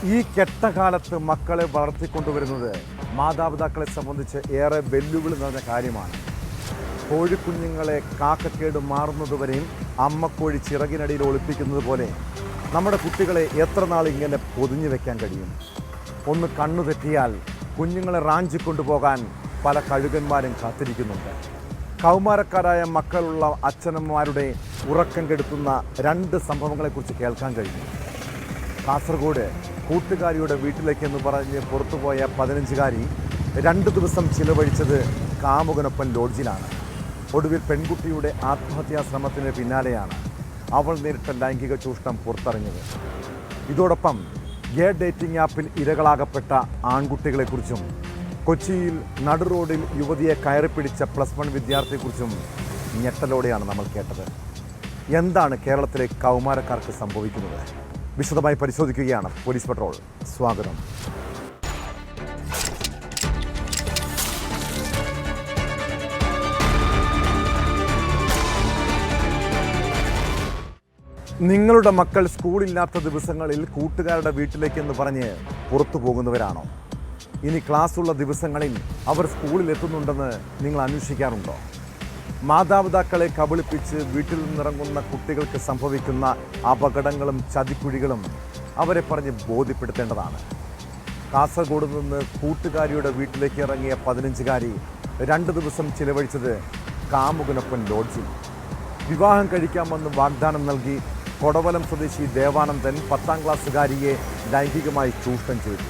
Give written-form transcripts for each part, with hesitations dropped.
ഈ കെട്ടകാലത്ത് മക്കളെ വളർത്തിക്കൊണ്ടുവരുന്നത് മാതാപിതാക്കളെ സംബന്ധിച്ച് ഏറെ വെല്ലുവിളി നിറഞ്ഞ കാര്യമാണ്. കോഴിക്കുഞ്ഞുങ്ങളെ കാക്കക്കേട് മാറുന്നതുവരെയും അമ്മക്കോഴി ചിറകിനടിയിൽ ഒളിപ്പിക്കുന്നത് പോലെ നമ്മുടെ കുട്ടികളെ എത്ര നാൾ ഇങ്ങനെ പൊതിഞ്ഞു വെക്കാൻ കഴിയും? ഒന്ന് കണ്ണു തെറ്റിയാൽ കുഞ്ഞുങ്ങളെ റാഞ്ചിക്കൊണ്ടുപോകാൻ പല കഴുകന്മാരും കാത്തിരിക്കുന്നുണ്ട്. കൗമാരക്കാരായ മക്കളുള്ള അച്ഛനമ്മമാരുടെ ഉറക്കം കെടുത്തുന്ന രണ്ട് സംഭവങ്ങളെക്കുറിച്ച് കേൾക്കാൻ കഴിഞ്ഞു. കാസർഗോഡ് കൂട്ടുകാരിയുടെ വീട്ടിലേക്കെന്ന് പറഞ്ഞ് പുറത്തുപോയ 15-കാരി 2 ദിവസം ചിലവഴിച്ചത് കാമുകനൊപ്പം ലോഡ്ജിലാണ്. ഒടുവിൽ പെൺകുട്ടിയുടെ ആത്മഹത്യാ ശ്രമത്തിന് പിന്നാലെയാണ് അവൾ നേരിട്ട ലൈംഗിക ചൂഷണം പുറത്തറിഞ്ഞത്. ഇതോടൊപ്പം ഗേ ഡേറ്റിംഗ് ആപ്പിൽ ഇരകളാകപ്പെട്ട ആൺകുട്ടികളെക്കുറിച്ചും കൊച്ചിയിൽ നടുറോഡിൽ യുവതിയെ കയറിപ്പിടിച്ച +1 വിദ്യാർത്ഥിയെക്കുറിച്ചും ഞെട്ടലോടെയാണ് നമ്മൾ കേട്ടത്. എന്താണ് കേരളത്തിലെ കൗമാരക്കാർക്ക് സംഭവിക്കുന്നത്? വിശദമായി പരിശോധിക്കുകയാണ് പോലീസ് പട്രോൾ. സ്വാഗതം. നിങ്ങളുടെ മക്കൾ സ്കൂളില്ലാത്ത ദിവസങ്ങളിൽ കൂട്ടുകാരുടെ വീട്ടിലേക്കെന്ന് പറഞ്ഞ് പുറത്തു പോകുന്നവരാണോ? ഇനി ക്ലാസ്സുള്ള ദിവസങ്ങളിൽ അവർ സ്കൂളിൽ എത്തുന്നുണ്ടെന്ന് നിങ്ങൾ അന്വേഷിക്കാറുണ്ടോ? മാതാപിതാക്കളെ കബളിപ്പിച്ച് വീട്ടിൽ നിന്നിറങ്ങുന്ന കുട്ടികൾക്ക് സംഭവിക്കുന്ന അപകടങ്ങളും ചതിക്കുഴികളും അവരെ പറഞ്ഞ് ബോധ്യപ്പെടുത്തേണ്ടതാണ്. കാസർഗോഡ് നിന്ന് കൂട്ടുകാരിയുടെ വീട്ടിലേക്ക് ഇറങ്ങിയ 15-കാരി 2 ദിവസം ചിലവഴിച്ചത് കാമുകനൊപ്പം ലോഡ്ജിൽ. വിവാഹം കഴിക്കാമെന്ന് വാഗ്ദാനം നൽകി കൊടവലം സ്വദേശി ദേവാനന്ദൻ 10ാം ക്ലാസ്സുകാരിയെ ലൈംഗികമായി ചൂഷണം ചെയ്തു.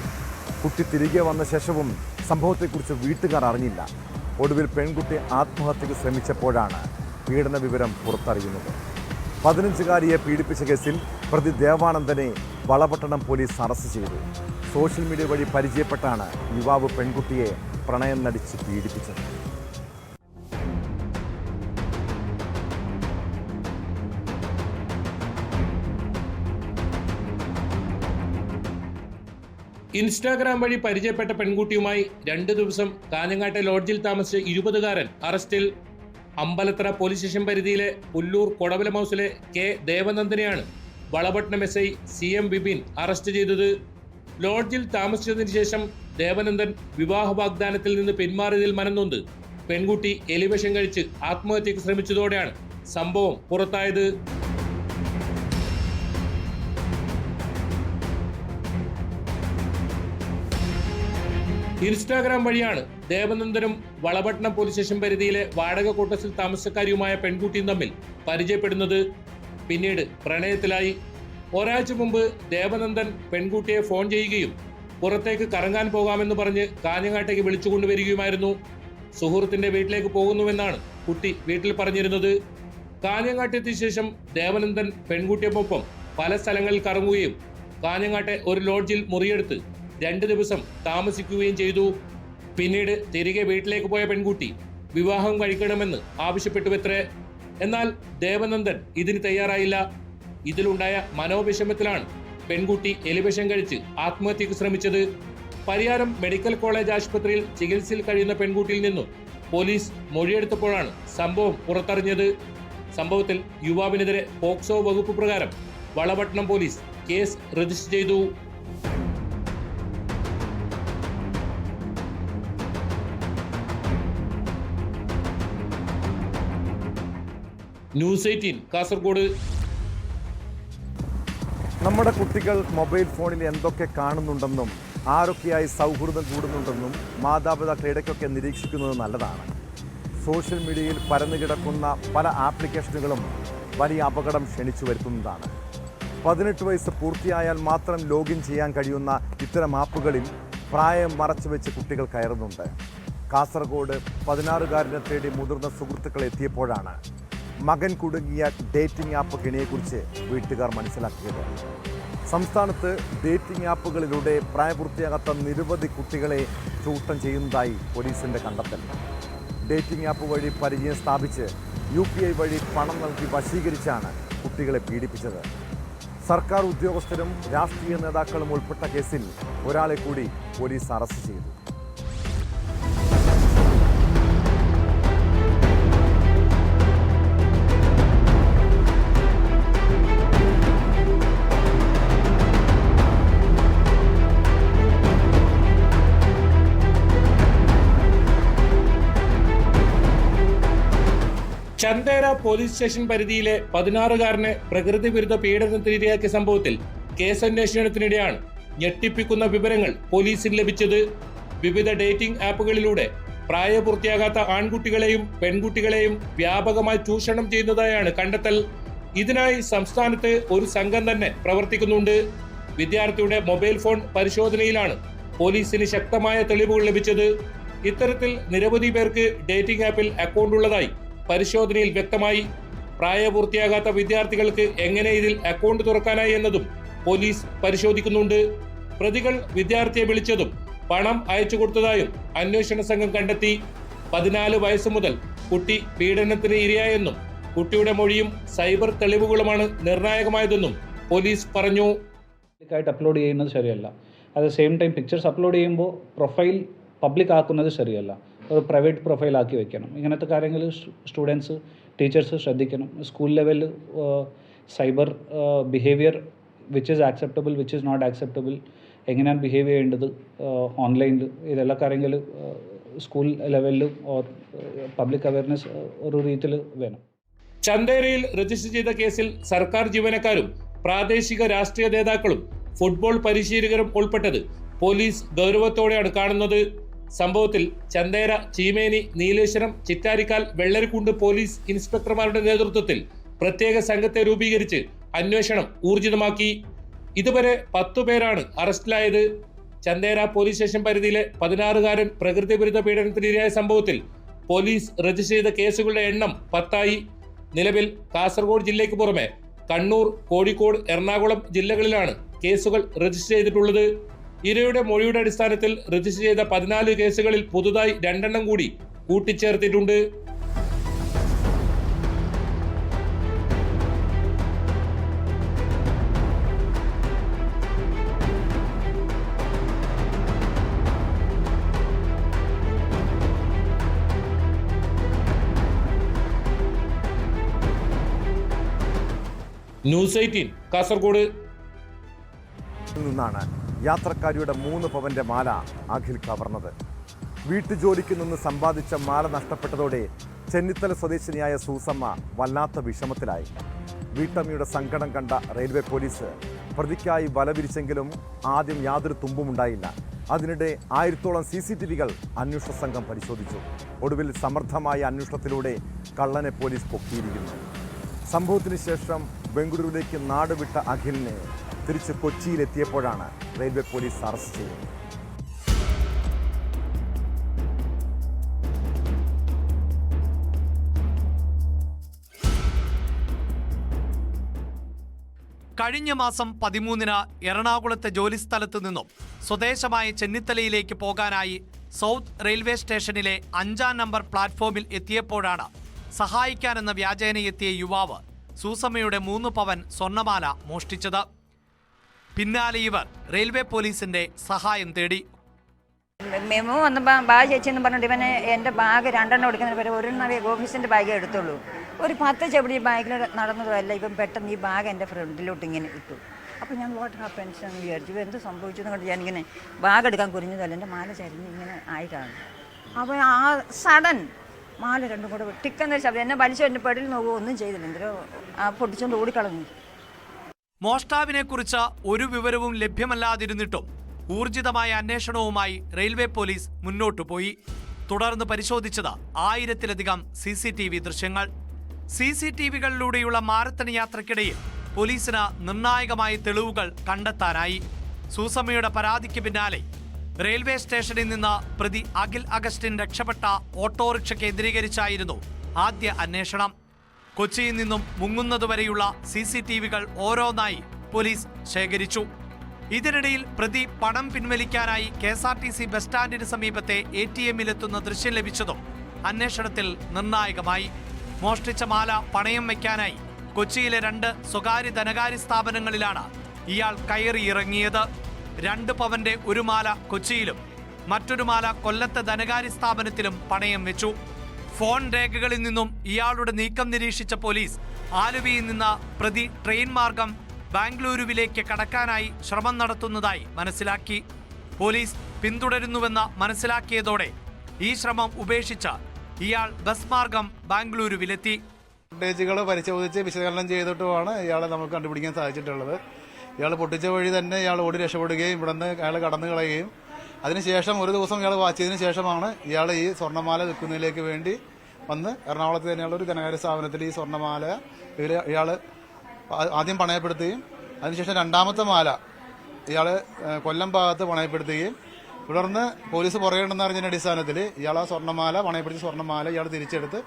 കുട്ടി തിരികെ വന്ന ശേഷവും സംഭവത്തെക്കുറിച്ച് വീട്ടുകാർ അറിഞ്ഞില്ല. ഒടുവിൽ പെൺകുട്ടി ആത്മഹത്യക്ക് ശ്രമിച്ചപ്പോഴാണ് പീഡന വിവരം പുറത്തറിയുന്നത്. 15-കാരിയെ പീഡിപ്പിച്ച കേസിൽ പ്രതി ദേവാനന്ദനെ വളപട്ടണം പോലീസ് അറസ്റ്റ് ചെയ്തു. സോഷ്യൽ മീഡിയ വഴി പരിചയപ്പെട്ടാണ് യുവാവ് പെൺകുട്ടിയെ പ്രണയം നടിച്ച് പീഡിപ്പിച്ചത്. ഇൻസ്റ്റാഗ്രാം വഴി പരിചയപ്പെട്ട പെൺകുട്ടിയുമായി 2 ദിവസം കാഞ്ഞങ്ങാട്ടെ ലോഡ്ജിൽ താമസിച്ച 20-കാരൻ അറസ്റ്റിൽ. അമ്പലത്തറ പോലീസ് സ്റ്റേഷൻ പരിധിയിലെ പുല്ലൂർ കൊടവലം ഹൗസിലെ കെ ദേവനന്ദനെയാണ് Valapattanam SI CM Bipin arrest ചെയ്തത്. ലോഡ്ജിൽ താമസിച്ചതിന് ശേഷം ദേവനന്ദൻ വിവാഹ വാഗ്ദാനത്തിൽ നിന്ന് പിന്മാറിയതിൽ മനംനൊന്ത് പെൺകുട്ടി എലിവിഷം കഴിച്ച് ആത്മഹത്യക്ക് ശ്രമിച്ചതോടെയാണ് സംഭവം പുറത്തായത്. ഇൻസ്റ്റാഗ്രാം വഴിയാണ് ദേവനന്ദനും വളപട്ടണം പോലീസ് സ്റ്റേഷൻ പരിധിയിലെ വാടക ക്വാർട്ടേഴ്സിൽ താമസക്കാരിയുമായ പെൺകുട്ടിയും തമ്മിൽ പരിചയപ്പെടുന്നത്. പിന്നീട് പ്രണയത്തിലായി. ഒരാഴ്ച മുമ്പ് ദേവനന്ദൻ പെൺകുട്ടിയെ ഫോൺ ചെയ്യുകയും പുറത്തേക്ക് കറങ്ങാൻ പോകാമെന്ന് പറഞ്ഞ് കാഞ്ഞങ്ങാട്ടേക്ക് വിളിച്ചുകൊണ്ടുവരികയുമായിരുന്നു. സുഹൃത്തിന്റെ വീട്ടിലേക്ക് പോകുന്നുവെന്നാണ് കുട്ടി വീട്ടിൽ പറഞ്ഞിരുന്നത്. കാഞ്ഞങ്ങാട്ടെത്തിയ ശേഷം ദേവനന്ദൻ പെൺകുട്ടിയൊപ്പം പല സ്ഥലങ്ങളിൽ കറങ്ങുകയും കാഞ്ഞങ്ങാട്ടെ ഒരു ലോഡ്ജിൽ മുറിയെടുത്ത് 2 ദിവസം താമസിക്കുകയും ചെയ്തു. പിന്നീട് തിരികെ വീട്ടിലേക്ക് പോയ പെൺകുട്ടി വിവാഹം കഴിക്കണമെന്ന് ആവശ്യപ്പെട്ടുവത്രേ. എന്നാൽ ദേവനന്ദൻ ഇതിന് തയ്യാറായില്ല. ഇതിലുണ്ടായ മനോവിഷമത്തിലാണ് പെൺകുട്ടി എലിവിഷം കഴിച്ച് ആത്മഹത്യക്ക് ശ്രമിച്ചത്. പരിയാരം മെഡിക്കൽ കോളേജ് ആശുപത്രിയിൽ ചികിത്സയിൽ കഴിയുന്ന പെൺകുട്ടിയിൽ നിന്നും പോലീസ് മൊഴിയെടുത്തപ്പോഴാണ് സംഭവം പുറത്തറിഞ്ഞത്. സംഭവത്തിൽ യുവാവിനെതിരെ പോക്സോ വകുപ്പ് പ്രകാരം വളപട്ടണം പോലീസ് കേസ് രജിസ്റ്റർ ചെയ്തു. ന്യൂസ് 18 കാസർഗോഡ്. നമ്മുടെ കുട്ടികൾ മൊബൈൽ ഫോണിൽ എന്തൊക്കെ കാണുന്നുണ്ടെന്നും ആരൊക്കെയായി സൗഹൃദം കൂടുന്നുണ്ടെന്നും മാതാപിതാക്കൾ ഇടയ്ക്കൊക്കെ നിരീക്ഷിക്കുന്നത് നല്ലതാണ്. സോഷ്യൽ മീഡിയയിൽ പരന്നു കിടക്കുന്ന പല ആപ്ലിക്കേഷനുകളും വലിയ അപകടം ക്ഷണിച്ചു വരുത്തുന്നതാണ്. 18 വയസ്സ് പൂർത്തിയായാൽ മാത്രം ലോഗിൻ ചെയ്യാൻ കഴിയുന്ന ഇത്തരം ആപ്പുകളിൽ പ്രായം മറച്ചു വെച്ച് കുട്ടികൾ കയറുന്നുണ്ട്. കാസർഗോഡ് 16-കാരനെ തേടി മുതിർന്ന സുഹൃത്തുക്കൾ എത്തിയപ്പോഴാണ് മകൻ കുടുങ്ങിയ ഡേറ്റിംഗ് ആപ്പ് കെണിയെക്കുറിച്ച് വീട്ടുകാർ മനസ്സിലാക്കിയത്. സംസ്ഥാനത്ത് ഡേറ്റിംഗ് ആപ്പുകളിലൂടെ പ്രായപൂർത്തിയാകാത്ത നിരവധി കുട്ടികളെ ചൂഷണം ചെയ്യുന്നതായി പോലീസിൻ്റെ കണ്ടെത്തൽ. ഡേറ്റിംഗ് ആപ്പ് വഴി പരിചയം സ്ഥാപിച്ച് UPI വഴി പണം നൽകി വശീകരിച്ചാണ് കുട്ടികളെ പീഡിപ്പിച്ചത്. സർക്കാർ ഉദ്യോഗസ്ഥരും രാഷ്ട്രീയ നേതാക്കളും ഉൾപ്പെട്ട കേസിൽ ഒരാളെ കൂടി പോലീസ് അറസ്റ്റ് ചെയ്തു. ചന്ദേര പോലീസ് സ്റ്റേഷൻ പരിധിയിലെ 16-കാരനെ പ്രകൃതി വിരുദ്ധ പീഡനത്തിനിരയാക്കിയ സംഭവത്തിൽ കേസന്വേഷണത്തിനിടെയാണ് ഞെട്ടിപ്പിക്കുന്ന വിവരങ്ങൾ പോലീസിന് ലഭിച്ചത്. വിവിധ ഡേറ്റിംഗ് ആപ്പുകളിലൂടെ പ്രായപൂർത്തിയാകാത്ത ആൺകുട്ടികളെയും പെൺകുട്ടികളെയും വ്യാപകമായി ചൂഷണം ചെയ്യുന്നതായാണ് കണ്ടെത്തൽ. ഇതിനായി സംസ്ഥാനത്ത് ഒരു സംഘം തന്നെ പ്രവർത്തിക്കുന്നുണ്ട്. വിദ്യാർത്ഥിയുടെ മൊബൈൽ ഫോൺ പരിശോധനയിലാണ് പോലീസിന് ശക്തമായ തെളിവുകൾ ലഭിച്ചത്. ഇത്തരത്തിൽ നിരവധി പേർക്ക് ഡേറ്റിംഗ് ആപ്പിൽ അക്കൗണ്ട് ഉള്ളതായി പരിശോധനയിൽ വ്യക്തമായി. പ്രായപൂർത്തിയാകാത്ത വിദ്യാർത്ഥികൾക്ക് എങ്ങനെ ഇതിൽ അക്കൗണ്ട് തുറക്കാനായി എന്നതും പോലീസ് പരിശോധിക്കുന്നുണ്ട്. പ്രതികൾ വിദ്യാർത്ഥിയെ വിളിച്ചതും പണം അയച്ചു കൊടുത്തതായും അന്വേഷണ സംഘം കണ്ടെത്തി. 14 വയസ്സ് മുതൽ കുട്ടി പീഡനത്തിന് ഇരയായെന്നും കുട്ടിയുടെ മൊഴിയും സൈബർ തെളിവുകളുമാണ് നിർണായകമായതെന്നും പോലീസ് പറഞ്ഞു. അപ്ലോഡ് ചെയ്യുന്നത് ശരിയല്ല. At the same time pictures upload ചെയ്യുമ്പോൾ പ്രൊഫൈൽ പബ്ലിക് ആക്കുന്നത് ശരിയല്ല. ഒരു പ്രൈവറ്റ് പ്രൊഫൈൽ ആക്കി വെക്കണം. ഇങ്ങനത്തെ കാര്യങ്ങൾ സ്റ്റുഡൻസ് ടീച്ചേഴ്സ് ശ്രദ്ധിക്കണം. സ്കൂൾ ലെവലിൽ cyber behaviour which is acceptable, which is not acceptable, എങ്ങനെയാണ് ബിഹേവ് ചെയ്യേണ്ടത് ഓൺലൈനിൽ, ഇതെല്ലാം കാര്യങ്ങൾ സ്കൂൾ ലെവലിലും ഓർ പബ്ലിക് അവയർനെസ് ഒരു രീതിയിൽ വേണം. ചന്ദേരയിൽ രജിസ്റ്റർ ചെയ്ത കേസിൽ സർക്കാർ ജീവനക്കാരും പ്രാദേശിക രാഷ്ട്രീയ നേതാക്കളും ഫുട്ബോൾ പരിശീലകരും ഉൾപ്പെട്ടത് പോലീസ് ഗൗരവത്തോടെയാണ് കാണുന്നത്. സംഭവത്തിൽ ചന്ദേര, ചീമേനി, നീലേശ്വരം, ചിറ്റാരിക്കാൽ, വെള്ളരിക്കുണ്ട് പോലീസ് ഇൻസ്പെക്ടർമാരുടെ നേതൃത്വത്തിൽ പ്രത്യേക സംഘത്തെ രൂപീകരിച്ച് അന്വേഷണം ഊർജിതമാക്കി. ഇതുവരെ 10 പേരാണ് അറസ്റ്റിലായത്. ചന്ദേര പോലീസ് സ്റ്റേഷൻ പരിധിയിലെ 16-കാരൻ പ്രകൃതി വിരുദ്ധ പീഡനത്തിനിരയായ സംഭവത്തിൽ പോലീസ് രജിസ്റ്റർ ചെയ്ത കേസുകളുടെ എണ്ണം 10ആയി. നിലവിൽ കാസർഗോഡ് ജില്ലയ്ക്ക് പുറമെ കണ്ണൂർ, കോഴിക്കോട്, എറണാകുളം ജില്ലകളിലാണ് കേസുകൾ രജിസ്റ്റർ ചെയ്തിട്ടുള്ളത്. ഇരയുടെ മൊഴിയുടെ അടിസ്ഥാനത്തിൽ രജിസ്റ്റർ ചെയ്ത 14 കേസുകളിൽ പുതുതായി 2 എണ്ണം കൂടി കൂട്ടിച്ചേർത്തിട്ടുണ്ട്. ന്യൂസ് 18 കാസർഗോഡ് നിന്നാണ് യാത്രക്കാരിയുടെ 3 പവന്റെ മാല അഖിൽ കവർന്നത്. വീട്ടുജോലിക്ക് നിന്ന് സമ്പാദിച്ച മാല നഷ്ടപ്പെട്ടതോടെ ചെന്നിത്തല സ്വദേശിനിയായ സൂസമ്മ വല്ലാത്ത വിഷമത്തിലായി. വീട്ടമ്മയുടെ സങ്കടം കണ്ട റെയിൽവേ പോലീസ് പ്രതിക്കായി വല വിരിച്ചെങ്കിലും ആദ്യം യാതൊരു തുമ്പുമുണ്ടായില്ല. അതിനിടെ 1000-ഓളം CCTVകൾ അന്വേഷണ സംഘം പരിശോധിച്ചു. ഒടുവിൽ സമർത്ഥമായ അന്വേഷണത്തിലൂടെ കള്ളനെ പോലീസ് പൊക്കിയിരിക്കുന്നു. സംഭവത്തിന് ശേഷം ബംഗളൂരുവിലേക്ക് നാടുവിട്ട അഖിലിനെ തിരിച്ച് കൊച്ചിയിലെത്തിയപ്പോഴാണ് റെയിൽവേ പോലീസ് അറസ്റ്റ് ചെയ്തത്. കഴിഞ്ഞ മാസം 13-ന് എറണാകുളത്തെ ജോലിസ്ഥലത്ത് നിന്നും സ്വദേശമായ ചെന്നിത്തലയിലേക്ക് പോകാനായി സൗത്ത് റെയിൽവേ സ്റ്റേഷനിലെ 5-ാം നമ്പർ പ്ലാറ്റ്ഫോമിൽ എത്തിയപ്പോഴാണ് സഹായിക്കാനെന്ന വ്യാജേനയെത്തിയ യുവാവ് സൂസമ്മയുടെ 3 പവൻ സ്വർണ്ണമാല മോഷ്ടിച്ചത്. പിന്നാലെ ഇവർ റെയിൽവേ പോലീസിന്റെ സഹായം തേടി. മെമോ വന്നപ്പോൾ ബാഗ് ചേച്ചെന്ന് പറഞ്ഞിട്ട് ഇവനെ എൻ്റെ ബാഗ് 2 എണ്ണം എടുക്കുന്നതിന് പേര് 1 ഓഫീസിൻ്റെ ബാഗേ എടുത്തുള്ളൂ. ഒരു 10 ചെവിടി ബാഗിൽ നടന്നതുമല്ല. ഇവൻ പെട്ടെന്ന് ഈ ബാഗ് എൻ്റെ ഫ്രണ്ടിലോട്ട് ഇങ്ങനെ ഇട്ടു. അപ്പോൾ ഞാൻ വാട്ട് ഹാപ്പൻസ് എന്ന് വിചാരിച്ചു. എന്ത് സംഭവിച്ചു എന്ന് കണ്ട് ഞാനിങ്ങനെ ബാഗ് എടുക്കാൻ കുരിഞ്ഞതല്ല, എൻ്റെ മാല ചരിഞ്ഞ് ഇങ്ങനെ ആയിട്ടാണ്. അപ്പോൾ ആ സഡൻ മാല 2 കൂടെ ടിക്കെന്നൊരു ശബ്ദം. എന്നെ വലിച്ചു എൻ്റെ പെടിൽ നോക്കുക ഒന്നും ചെയ്തില്ല. എന്തോ പൊട്ടിച്ചുകൊണ്ട് ഓടിക്കളഞ്ഞു. മോഷ്ടാവിനെ കുറിച്ച് ഒരു വിവരവും ലഭ്യമല്ലാതിരുന്നിട്ടും ഊർജിതമായ അന്വേഷണവുമായി റെയിൽവേ പോലീസ് മുന്നോട്ടു പോയി. തുടർന്ന് പരിശോധിച്ചത് 1000-ലധികം CCTV ദൃശ്യങ്ങൾ. CCTVകളിലൂടെയുള്ള മാരത്തൺ യാത്രക്കിടയിൽ പോലീസിന് നിർണായകമായ തെളിവുകൾ കണ്ടെത്താനായി. സൂസമ്മയുടെ പരാതിക്ക് പിന്നാലെ റെയിൽവേ സ്റ്റേഷനിൽ നിന്ന് പ്രതി അഖിൽ അഗസ്റ്റിൻ രക്ഷപ്പെട്ട ഓട്ടോറിക്ഷ കേന്ദ്രീകരിച്ചായിരുന്നു ആദ്യ അന്വേഷണം. കൊച്ചിയിൽ നിന്നും മുങ്ങുന്നതുവരെയുള്ള CCTVകൾ ഓരോന്നായി പോലീസ് ശേഖരിച്ചു. ഇതിനിടയിൽ പ്രതി പണം പിൻവലിക്കാനായി KSRTC ബസ് സ്റ്റാൻഡിന് സമീപത്തെ ATMിലെത്തുന്ന ദൃശ്യം ലഭിച്ചതും അന്വേഷണത്തിൽ നിർണായകമായി. മോഷ്ടിച്ച മാല പണയം വയ്ക്കാനായി കൊച്ചിയിലെ 2 സ്വകാര്യ ധനകാര്യ സ്ഥാപനങ്ങളിലാണ് ഇയാൾ കയറിയിറങ്ങിയത്. 2 പവന്റെ ഒരു മാല കൊച്ചിയിലും മറ്റൊരു മാല കൊല്ലത്തെ ധനകാര്യ സ്ഥാപനത്തിലും പണയം വെച്ചു. ഫോൺ രേഖകളിൽ നിന്നും ഇയാളുടെ നീക്കം നിരീക്ഷിച്ച പോലീസ് ആലുവയിൽ നിന്ന് പ്രതി ട്രെയിൻ മാർഗം ബാംഗ്ലൂരുവിലേക്ക് കടക്കാനായി ശ്രമം നടത്തുന്നതായി മനസ്സിലാക്കി. പോലീസ് പിന്തുടരുന്നുവെന്ന് മനസ്സിലാക്കിയതോടെ ഈ ശ്രമം ഉപേക്ഷിച്ച് ഇയാൾ ബസ് മാർഗം ബാംഗ്ലൂരുവിലെത്തി. ഫുട്ടേജുകൾ പരിശോധിച്ച് വിശകലനം ചെയ്തിട്ടുമാണ് ഇയാളെ നമുക്ക് കണ്ടുപിടിക്കാൻ സാധിച്ചിട്ടുള്ളത്. ഇയാൾ പൊട്ടിച്ച വഴി തന്നെ ഇയാൾ ഓടി രക്ഷപ്പെടുകയും ഇവിടുന്ന് അയാൾ കടന്നു കളയുകയും അതിനുശേഷം ഒരു ദിവസം ഇയാൾ വാച്ച് ചെയ്തതിനു ശേഷമാണ് ഇയാൾ ഈ സ്വർണ്ണമാല വിൽക്കുന്നതിലേക്ക് വേണ്ടി വന്ന് എറണാകുളത്ത് തന്നെയുള്ള ഒരു ധനകാര്യ സ്ഥാപനത്തിൽ ഈ സ്വർണ്ണമാല ഇയാൾ ആദ്യം പണയപ്പെടുത്തുകയും അതിനുശേഷം രണ്ടാമത്തെ മാല ഇയാൾ കൊല്ലം ഭാഗത്ത് പണയപ്പെടുത്തുകയും തുടർന്ന് പോലീസ് പുറകെയുണ്ടെന്ന് അറിഞ്ഞതിന്റെ അടിസ്ഥാനത്തിൽ ഇയാൾ ആ സ്വർണ്ണമാല പണയപ്പെടുത്തിയ സ്വർണ്ണമാല ഇയാൾ തിരിച്ചെടുത്ത്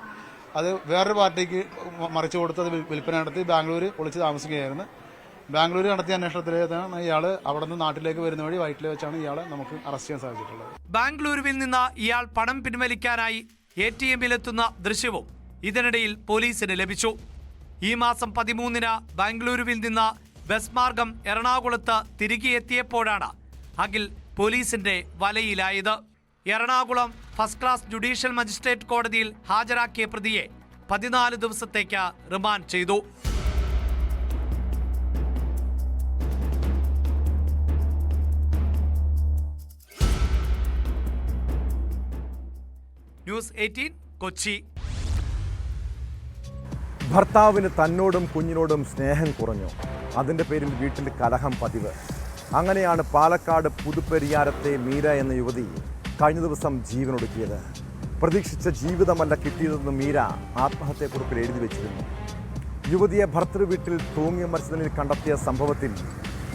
അത് വേറൊരു പാർട്ടിക്ക് മറിച്ചു കൊടുത്ത് അത് വിൽപ്പന നടത്തി ബാംഗ്ലൂർ ഒളിച്ച് താമസിക്കുകയായിരുന്നു. ബാംഗ്ലൂർ നടത്തിയ അന്വേഷണത്തിലാണ് ഇയാൾ അവിടെ നിന്ന് നാട്ടിലേക്ക് വരുന്ന വഴി വയറ്റിൽ വെച്ചാണ് ഇയാളെ നമുക്ക് അറസ്റ്റ് ചെയ്യാൻ സാധിച്ചിട്ടുള്ളത്. ബാംഗ്ലൂരുവിൽ നിന്ന് ഇയാൾ പണം പിൻവലിക്കാനായി ATMിലെത്തുന്ന ദൃശ്യവും ഇതിനിടയിൽ പോലീസിന് ലഭിച്ചു. ഈ മാസം 13-ന് ബാംഗ്ലൂരുവിൽ നിന്ന് ബസ് മാർഗം എറണാകുളത്ത് തിരികെ എത്തിയപ്പോഴാണ് അഖിൽ പോലീസിന്റെ വലയിലായത്. Ernakulam first class judicial magistrate കോടതിയിൽ ഹാജരാക്കിയ പ്രതിയെ 14 ദിവസത്തേക്ക് റിമാൻഡ് ചെയ്തു. ന്യൂസ് 18 കൊച്ചി. ഭർത്താവിന് തന്നോടും കുഞ്ഞിനോടും സ്നേഹം കുറഞ്ഞു. അതിൻ്റെ പേരിൽ വീട്ടിൽ കലഹം പതിവ്. അങ്ങനെയാണ് പാലക്കാട് പുതുപ്പെരിയാരത്തെ മീര എന്ന യുവതി കഴിഞ്ഞ ദിവസം ജീവനൊടുക്കിയത്. പ്രതീക്ഷിച്ച ജീവിതമല്ല കിട്ടിയതെന്ന് മീര ആത്മഹത്യാക്കുറിപ്പിൽ എഴുതി വെച്ചിരുന്നു. യുവതിയെ ഭർത്തൃ വീട്ടിൽ തൂങ്ങി മരിച്ചതിൽ കണ്ടെത്തിയ സംഭവത്തിൽ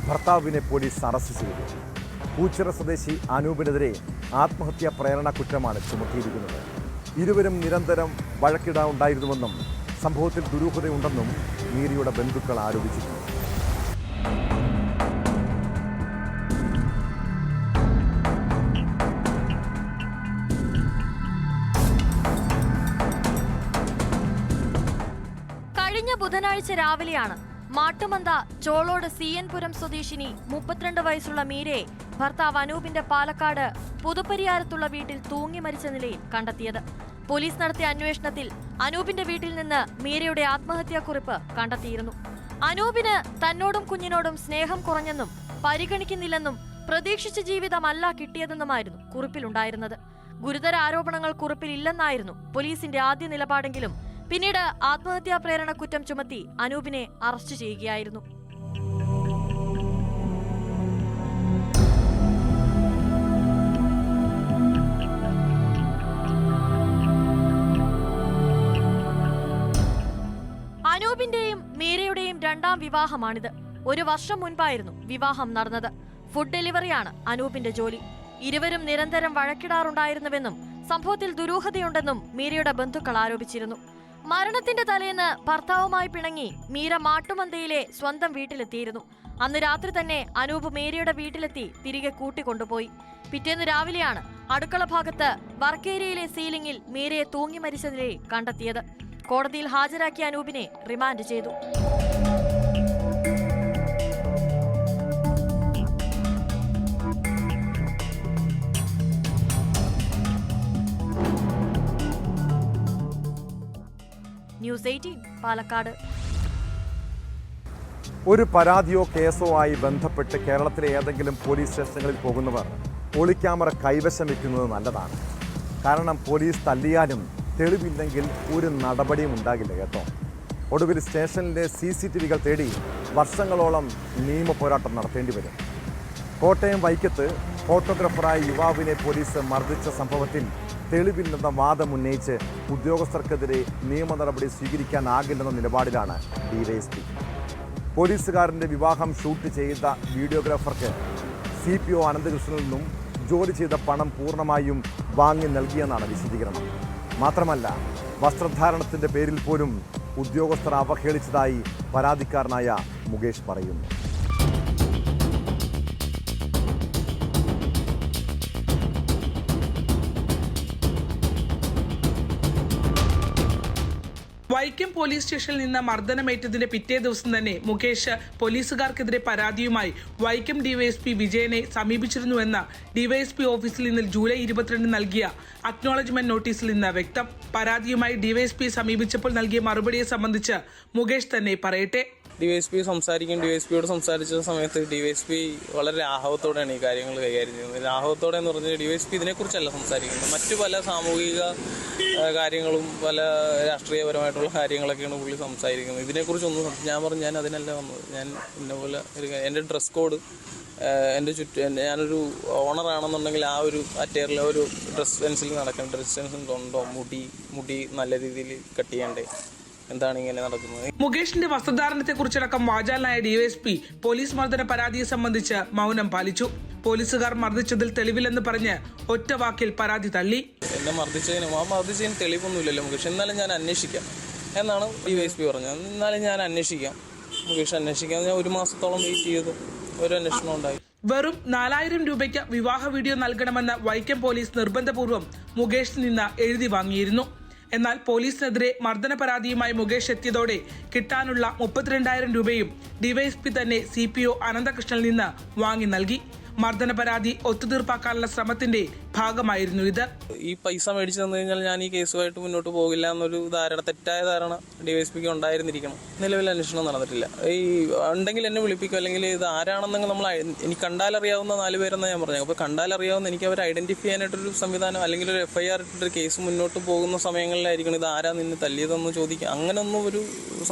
ഭർത്താവിനെ പോലീസ് അറസ്റ്റ് ചെയ്തു. പൂച്ചിറ സ്വദേശി അനൂപിനെതിരെ ആത്മഹത്യാ പ്രേരണ കുറ്റമാണ് ചുമത്തിയിരിക്കുന്നത്. ഇരുവരും നിരന്തരം വഴക്കിടാറുണ്ടായിരുന്നുവെന്നും സംഭവത്തിൽ ദുരൂഹതയുണ്ടെന്നും മീരയുടെ ബന്ധുക്കൾ ആരോപിച്ചിരുന്നു. കഴിഞ്ഞ ബുധനാഴ്ച രാവിലെയാണ് മാട്ടുമന്ത ചോളോട് CN പുരം സ്വദേശിനി 32 വയസ്സുള്ള മീരയെ ഭർത്താവ് അനൂപിന്റെ പാലക്കാട് പുതുപ്പരിയാരത്തുള്ള വീട്ടിൽ തൂങ്ങി മരിച്ച നിലയിൽ കണ്ടെത്തിയത്. പോലീസ് നടത്തിയ അന്വേഷണത്തിൽ അനൂപിന്റെ വീട്ടിൽ നിന്ന് മീരയുടെ ആത്മഹത്യാക്കുറിപ്പ് കണ്ടെത്തിയിരുന്നു. അനൂപിന് തന്നോടും കുഞ്ഞിനോടും സ്നേഹം കുറഞ്ഞെന്നും പരിഗണിക്കുന്നില്ലെന്നും പ്രതീക്ഷിച്ച ജീവിതമല്ല കിട്ടിയതെന്നുമായിരുന്നു കുറിപ്പിലുണ്ടായിരുന്നത്. ഗുരുതര ആരോപണങ്ങൾ കുറിപ്പിലില്ലെന്നായിരുന്നു പോലീസിന്റെ ആദ്യ നിലപാടെങ്കിലും പിന്നീട് ആത്മഹത്യാ പ്രേരണ കുറ്റം ചുമത്തി അനൂപിനെ അറസ്റ്റ് ചെയ്യുകയായിരുന്നു. അനൂപിന്റെയും മീരയുടെയും രണ്ടാം വിവാഹമാണിത്. 1 വർഷം മുൻപായിരുന്നു വിവാഹം നടന്നത്. ഫുഡ് ഡെലിവറിയാണ് അനൂപിന്റെ ജോലി. ഇരുവരും നിരന്തരം വഴക്കിടാറുണ്ടായിരുന്നുവെന്നും സംഭവത്തിൽ ദുരൂഹതയുണ്ടെന്നും മീരയുടെ ബന്ധുക്കൾ ആരോപിച്ചിരുന്നു. മരണത്തിന്റെ തലേന്ന് ഭർത്താവുമായി പിണങ്ങി മീര മാട്ടുമന്തയിലെ സ്വന്തം വീട്ടിലെത്തിയിരുന്നു. അന്ന് രാത്രി തന്നെ അനൂപ് മീരയുടെ വീട്ടിലെത്തി തിരികെ കൂട്ടിക്കൊണ്ടുപോയി. പിറ്റേന്ന് രാവിലെയാണ് അടുക്കള ഭാഗത്ത് വർക്കേരിയയിലെ സീലിംഗിൽ മീരയെ തൂങ്ങി മരിച്ച നിലയിൽ കണ്ടെത്തിയത്. കോടതിയിൽ ഹാജരാക്കിയ അനൂപിനെ റിമാൻഡ് ചെയ്തു. ന്യൂസ് 18 പാലക്കാട്. ഒരു പരാതിയോ കേസോ ആയി ബന്ധപ്പെട്ട് കേരളത്തിലെ ഏതെങ്കിലും പോലീസ് സ്റ്റേഷനുകളിൽ പോകുന്നവർ ഒളിക്യാമറ കൈവശം വയ്ക്കുന്നത് നല്ലതാണ്. കാരണം പോലീസ് തല്ലിയാലും തെളിവില്ലെങ്കിൽ ഒരു നടപടിയും ഉണ്ടാകില്ല കേട്ടോ. ഒടുവിൽ സ്റ്റേഷനിലെ CCTVകൾ തേടി വർഷങ്ങളോളം നിയമ പോരാട്ടം നടത്തേണ്ടി വരും. കോട്ടയം വൈക്കത്ത് ഫോട്ടോഗ്രാഫറായ യുവാവിനെ പോലീസ് മർദ്ദിച്ച സംഭവത്തിൽ തെളിവില്ലെന്ന വാദമുന്നയിച്ച് ഉദ്യോഗസ്ഥർക്കെതിരെ നിയമ നടപടി സ്വീകരിക്കാനാകില്ലെന്ന നിലപാടിലാണ് DYSP. പോലീസുകാരൻ്റെ വിവാഹം ഷൂട്ട് ചെയ്ത വീഡിയോഗ്രാഫർക്ക് CPO അനന്തകൃഷ്ണനിൽ നിന്നും ജോലി ചെയ്ത പണം പൂർണ്ണമായും വാങ്ങി നൽകിയെന്നാണ് വിശദീകരണം. മാത്രമല്ല വസ്ത്രധാരണത്തിൻ്റെ പേരിൽ പോലും ഉദ്യോഗസ്ഥർ അവഹേളിച്ചതായി പരാതിക്കാരനായ മുകേഷ് പറയുന്നു. വൈക്കം പോലീസ് സ്റ്റേഷനിൽ നിന്ന് മർദ്ദനമേറ്റതിന്റെ പിറ്റേ ദിവസം തന്നെ മുകേഷ് പോലീസുകാർക്കെതിരെ പരാതിയുമായി വൈക്കം DYSP വിജയനെ സമീപിച്ചിരുന്നുവെന്ന് DYSP ഓഫീസിൽ നിന്ന് ജൂലൈ 22 നൽകിയ അക്നോളജ്മെന്റ് നോട്ടീസിൽ നിന്ന് വ്യക്തം. പരാതിയുമായി DYSP സമീപിച്ചപ്പോൾ നൽകിയ മറുപടിയെ സംബന്ധിച്ച് മുകേഷ് തന്നെ പറയട്ടെ. DYSP സംസാരിക്കും. DYSPയോട് സംസാരിച്ച സമയത്ത് DYSP വളരെ ലാഘവത്തോടെയാണ് ഈ കാര്യങ്ങൾ കൈകാര്യം ചെയ്യുന്നത്. ലാഘവത്തോടെ എന്ന് പറഞ്ഞാൽ DYSP ഇതിനെക്കുറിച്ചല്ല സംസാരിക്കുന്നത്. മറ്റു പല സാമൂഹിക കാര്യങ്ങളും പല രാഷ്ട്രീയപരമായിട്ടുള്ള കാര്യങ്ങളൊക്കെയാണ് പുള്ളി സംസാരിക്കുന്നത്. ഇതിനെക്കുറിച്ചൊന്നും ഞാൻ പറഞ്ഞു ഞാൻ അതിനല്ല വന്നത്. ഞാൻ ഇന്നപോലെ എൻ്റെ ഡ്രസ് കോഡ് എൻ്റെ ഞാനൊരു ഓണറാണെന്നുണ്ടെങ്കിൽ ആ ഒരു അറ്റയറിലെ ഒരു ഡ്രസ് സെൻസിൽ നടക്കണം. ഡ്രസ് സെൻസ് ഉണ്ടോ, മുടി നല്ല രീതിയിൽ കട്ട് ചെയ്യണ്ടേ, എന്താണ് ഇങ്ങനെ നടക്കുന്നത്? മുകേഷിന്റെ വസ്ത്രധാരണത്തെ കുറിച്ചടക്കം വാചാലനായ DYSP പോലീസ് മർദ്ദന പരാതിയെ സംബന്ധിച്ച് മൗനം പാലിച്ചു. പോലീസുകാർ മർദ്ദിച്ചതിൽ തെളിവില്ലെന്ന് പറഞ്ഞ് ഒറ്റ വാക്കിൽ പരാതി തള്ളി. എന്നെ മർദ്ദിച്ചതിന് തെളിവൊന്നുമില്ലല്ലോ മുകേഷ്, എന്നാലും ഞാൻ അന്വേഷിക്കാം എന്നാണ് DYSP പറഞ്ഞത്. എന്നാലും ഞാൻ അന്വേഷിക്കാം, മുകേഷ് അന്വേഷിക്കാം. ഞാൻ 1 മാസത്തോളം വെയിറ്റ് ചെയ്തു, ഒരു അന്വേഷണം ഉണ്ടായി. വെറും 4000 രൂപയ്ക്ക് വിവാഹ വീഡിയോ നൽകണമെന്ന് വൈക്കം പോലീസ് നിർബന്ധപൂർവ്വം മുകേഷിൽ നിന്ന് എഴുതി വാങ്ങിയിരുന്നു. എന്നാൽ പോലീസിനെതിരെ മർദ്ദന പരാതിയുമായി മുകേഷ് എത്തിയതോടെ കിട്ടാനുള്ള 32,000 രൂപയും DYSP തന്നെ CPO അനന്തകൃഷ്ണനിൽ നിന്ന് വാങ്ങി നൽകി. മർദ്ദന പരാതി ഒത്തുതീർപ്പാക്കാനുള്ള ശ്രമത്തിന്റെ ഭാഗമായിരുന്നു ഇത്. ഈ പൈസ മേടിച്ചു തന്നു കഴിഞ്ഞാൽ ഞാൻ ഈ കേസുമായിട്ട് മുന്നോട്ട് പോകില്ല എന്നൊരു തെറ്റായ ധാരണ DYSPക്ക് ഉണ്ടായിരുന്നിരിക്കണം. നിലവിൽ അന്വേഷണം നടന്നിട്ടില്ല. ഈ ഉണ്ടെങ്കിൽ എന്നെ വിളിപ്പിക്കും, അല്ലെങ്കിൽ ഇത് ആരാണെന്നെങ്കിൽ എനിക്ക് കണ്ടാലറിയാവുന്ന 4 പേരെന്നാണ് ഞാൻ പറഞ്ഞത്. അപ്പോൾ കണ്ടാലറിയാവുന്ന എനിക്ക് അവരെ ഐഡന്റിഫൈ ചെയ്യാനായിട്ടൊരു സംവിധാനം അല്ലെങ്കിൽ ഒരു FIR ഇട്ടൊരു കേസ് മുന്നോട്ട് പോകുന്ന സമയങ്ങളിലായിരിക്കണം ഇത് ആരാ നിന്ന് തല്ലിയതെന്ന് ചോദിക്കുക. അങ്ങനെയൊന്നും ഒരു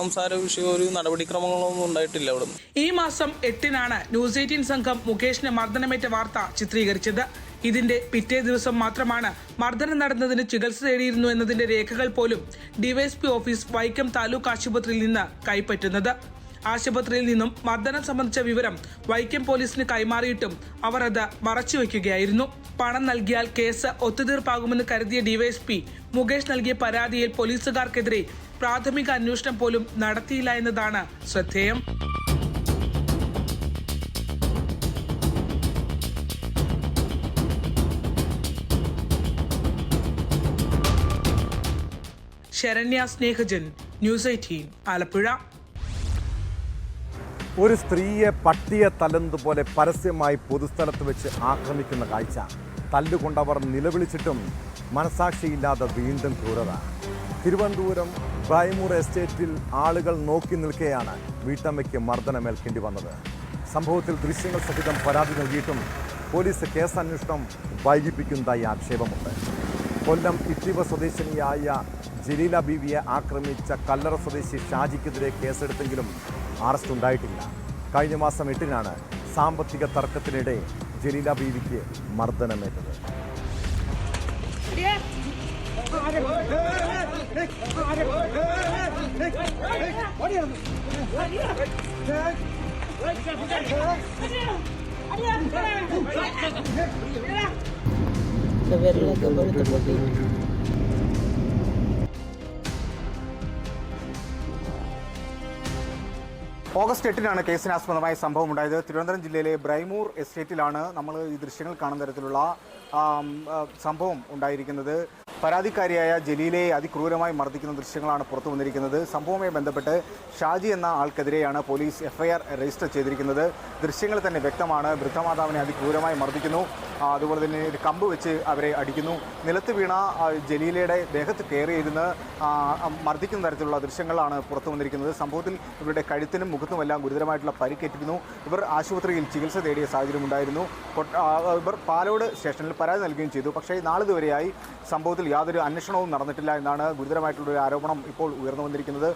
സംസാര വിഷയമോ ഒരു നടപടിക്രമങ്ങളൊന്നും ഉണ്ടായിട്ടില്ല അവിടെ. ഈ മാസം 8-നാണ് ന്യൂസ് 18 സംഘം മുകേഷിന് മർദ്ദനമേറ്റ വാർത്ത ചിത്രീകരിച്ചത്. ഇതിന്റെ പിറ്റേ ദിവസം മാത്രമാണ് മർദ്ദനം നടന്നതിന് ചികിത്സ തേടിയിരുന്നു എന്നതിന്റെ രേഖകൾ പോലും DYSP ഓഫീസ് വൈക്കം താലൂക്ക് ആശുപത്രിയിൽ നിന്ന് കൈപ്പറ്റുന്നത്. ആശുപത്രിയിൽ നിന്നും മർദ്ദനം സംബന്ധിച്ച വിവരം വൈക്കം പോലീസിന് കൈമാറിയിട്ടും അവർ അത് മറച്ചുവെക്കുകയായിരുന്നു. പണം നൽകിയാൽ കേസ് ഒത്തുതീർപ്പാകുമെന്ന് കരുതിയ DYSP മുകേഷ് നൽകിയ പരാതിയിൽ പോലീസുകാർക്കെതിരെ പ്രാഥമിക അന്വേഷണം പോലും നടത്തിയില്ല എന്നതാണ് ശ്രദ്ധേയം. ശരണ്യ സ്നേഹജൻ, ന്യൂസ് 18 ആലപ്പുഴ. ഒരു സ്ത്രീയെ പട്ടിയെ തല്ലുന്നതുപോലെ പരസ്യമായി പൊതുസ്ഥലത്ത് വെച്ച് ആക്രമിക്കുന്ന കാഴ്ച. തല്ലുകൊണ്ടവർ നിലവിളിച്ചിട്ടും മനസാക്ഷിയില്ലാതെ വീണ്ടും ക്രൂരത. തിരുവനന്തപുരം ബ്രൈമൂർ എസ്റ്റേറ്റിൽ ആളുകൾ നോക്കി നിൽക്കെയാണ് വീട്ടമ്മയ്ക്ക് മർദ്ദനമേൽക്കേണ്ടി വന്നത്. സംഭവത്തിൽ ദൃശ്യങ്ങൾ സഹിതം പരാതി നൽകിയിട്ടും പോലീസ് കേസന്വേഷണം വൈകിപ്പിക്കുന്നതായി ആക്ഷേപമുണ്ട്. കൊല്ലം ഇത്തിവ സ്വദേശിനിയായ ജലീല ബീവിയെ ആക്രമിച്ച കല്ലറ സ്വദേശി ഷാജിക്കെതിരെ കേസെടുത്തെങ്കിലും അറസ്റ്റ് ഉണ്ടായിട്ടില്ല. കഴിഞ്ഞ മാസം 8-നാണ് സാമ്പത്തിക തർക്കത്തിനിടെ ജലീല ബീവിക്ക് മർദ്ദനമേറ്റത്. ഓഗസ്റ്റ് 8-നാണ് കേസിനാസ്പദമായ സംഭവം ഉണ്ടായത്. തിരുവനന്തപുരം ജില്ലയിലെ ബ്രൈമൂർ എസ്റ്റേറ്റിലാണ് നമ്മൾ ഈ ദൃശ്യങ്ങൾ കാണുന്ന തരത്തിലുള്ള സംഭവം ഉണ്ടായിരിക്കുന്നത്. പരാതിക്കാരിയായ ജലീലയെ അതിക്രൂരമായി മർദ്ദിക്കുന്ന ദൃശ്യങ്ങളാണ് പുറത്തു വന്നിരിക്കുന്നത്. സംഭവവുമായി ബന്ധപ്പെട്ട് ഷാജി എന്ന ആൾക്കെതിരെയാണ് പോലീസ് FIR രജിസ്റ്റർ ചെയ്തിരിക്കുന്നത്. ദൃശ്യങ്ങൾ തന്നെ വ്യക്തമാണ്. വൃദ്ധമാതാവിനെ അതിക്രൂരമായി മർദ്ദിക്കുന്നു, അതുപോലെ തന്നെ ഒരു കമ്പ് വെച്ച് അവരെ അടിക്കുന്നു. നിലത്ത് വീണ ജലീലയുടെ ദേഹത്ത് കയറിയിരുന്ന് മർദ്ദിക്കുന്ന തരത്തിലുള്ള ദൃശ്യങ്ങളാണ് പുറത്തു വന്നിരിക്കുന്നത്. സംഭവത്തിൽ ഇവരുടെ കഴുത്തിനും മുഖത്തുമെല്ലാം ഗുരുതരമായിട്ടുള്ള പരിക്കേറ്റിരുന്നു. ഇവർ ആശുപത്രിയിൽ ചികിത്സ തേടിയ സാഹചര്യമുണ്ടായിരുന്നു. ഇവർ പാലോട് സ്റ്റേഷനിൽ പരാതി നൽകുകയും ചെയ്തു. പക്ഷേ നാളിതുവരെയായി സംഭവത്തിൽ യാതൊരു അന്വേഷണവും നടന്നിട്ടില്ല എന്നാണ് ഗുരുതരമായിട്ടുള്ളൊരു ആരോപണം ഇപ്പോൾ ഉയർന്നു വന്നിരിക്കുന്നത്.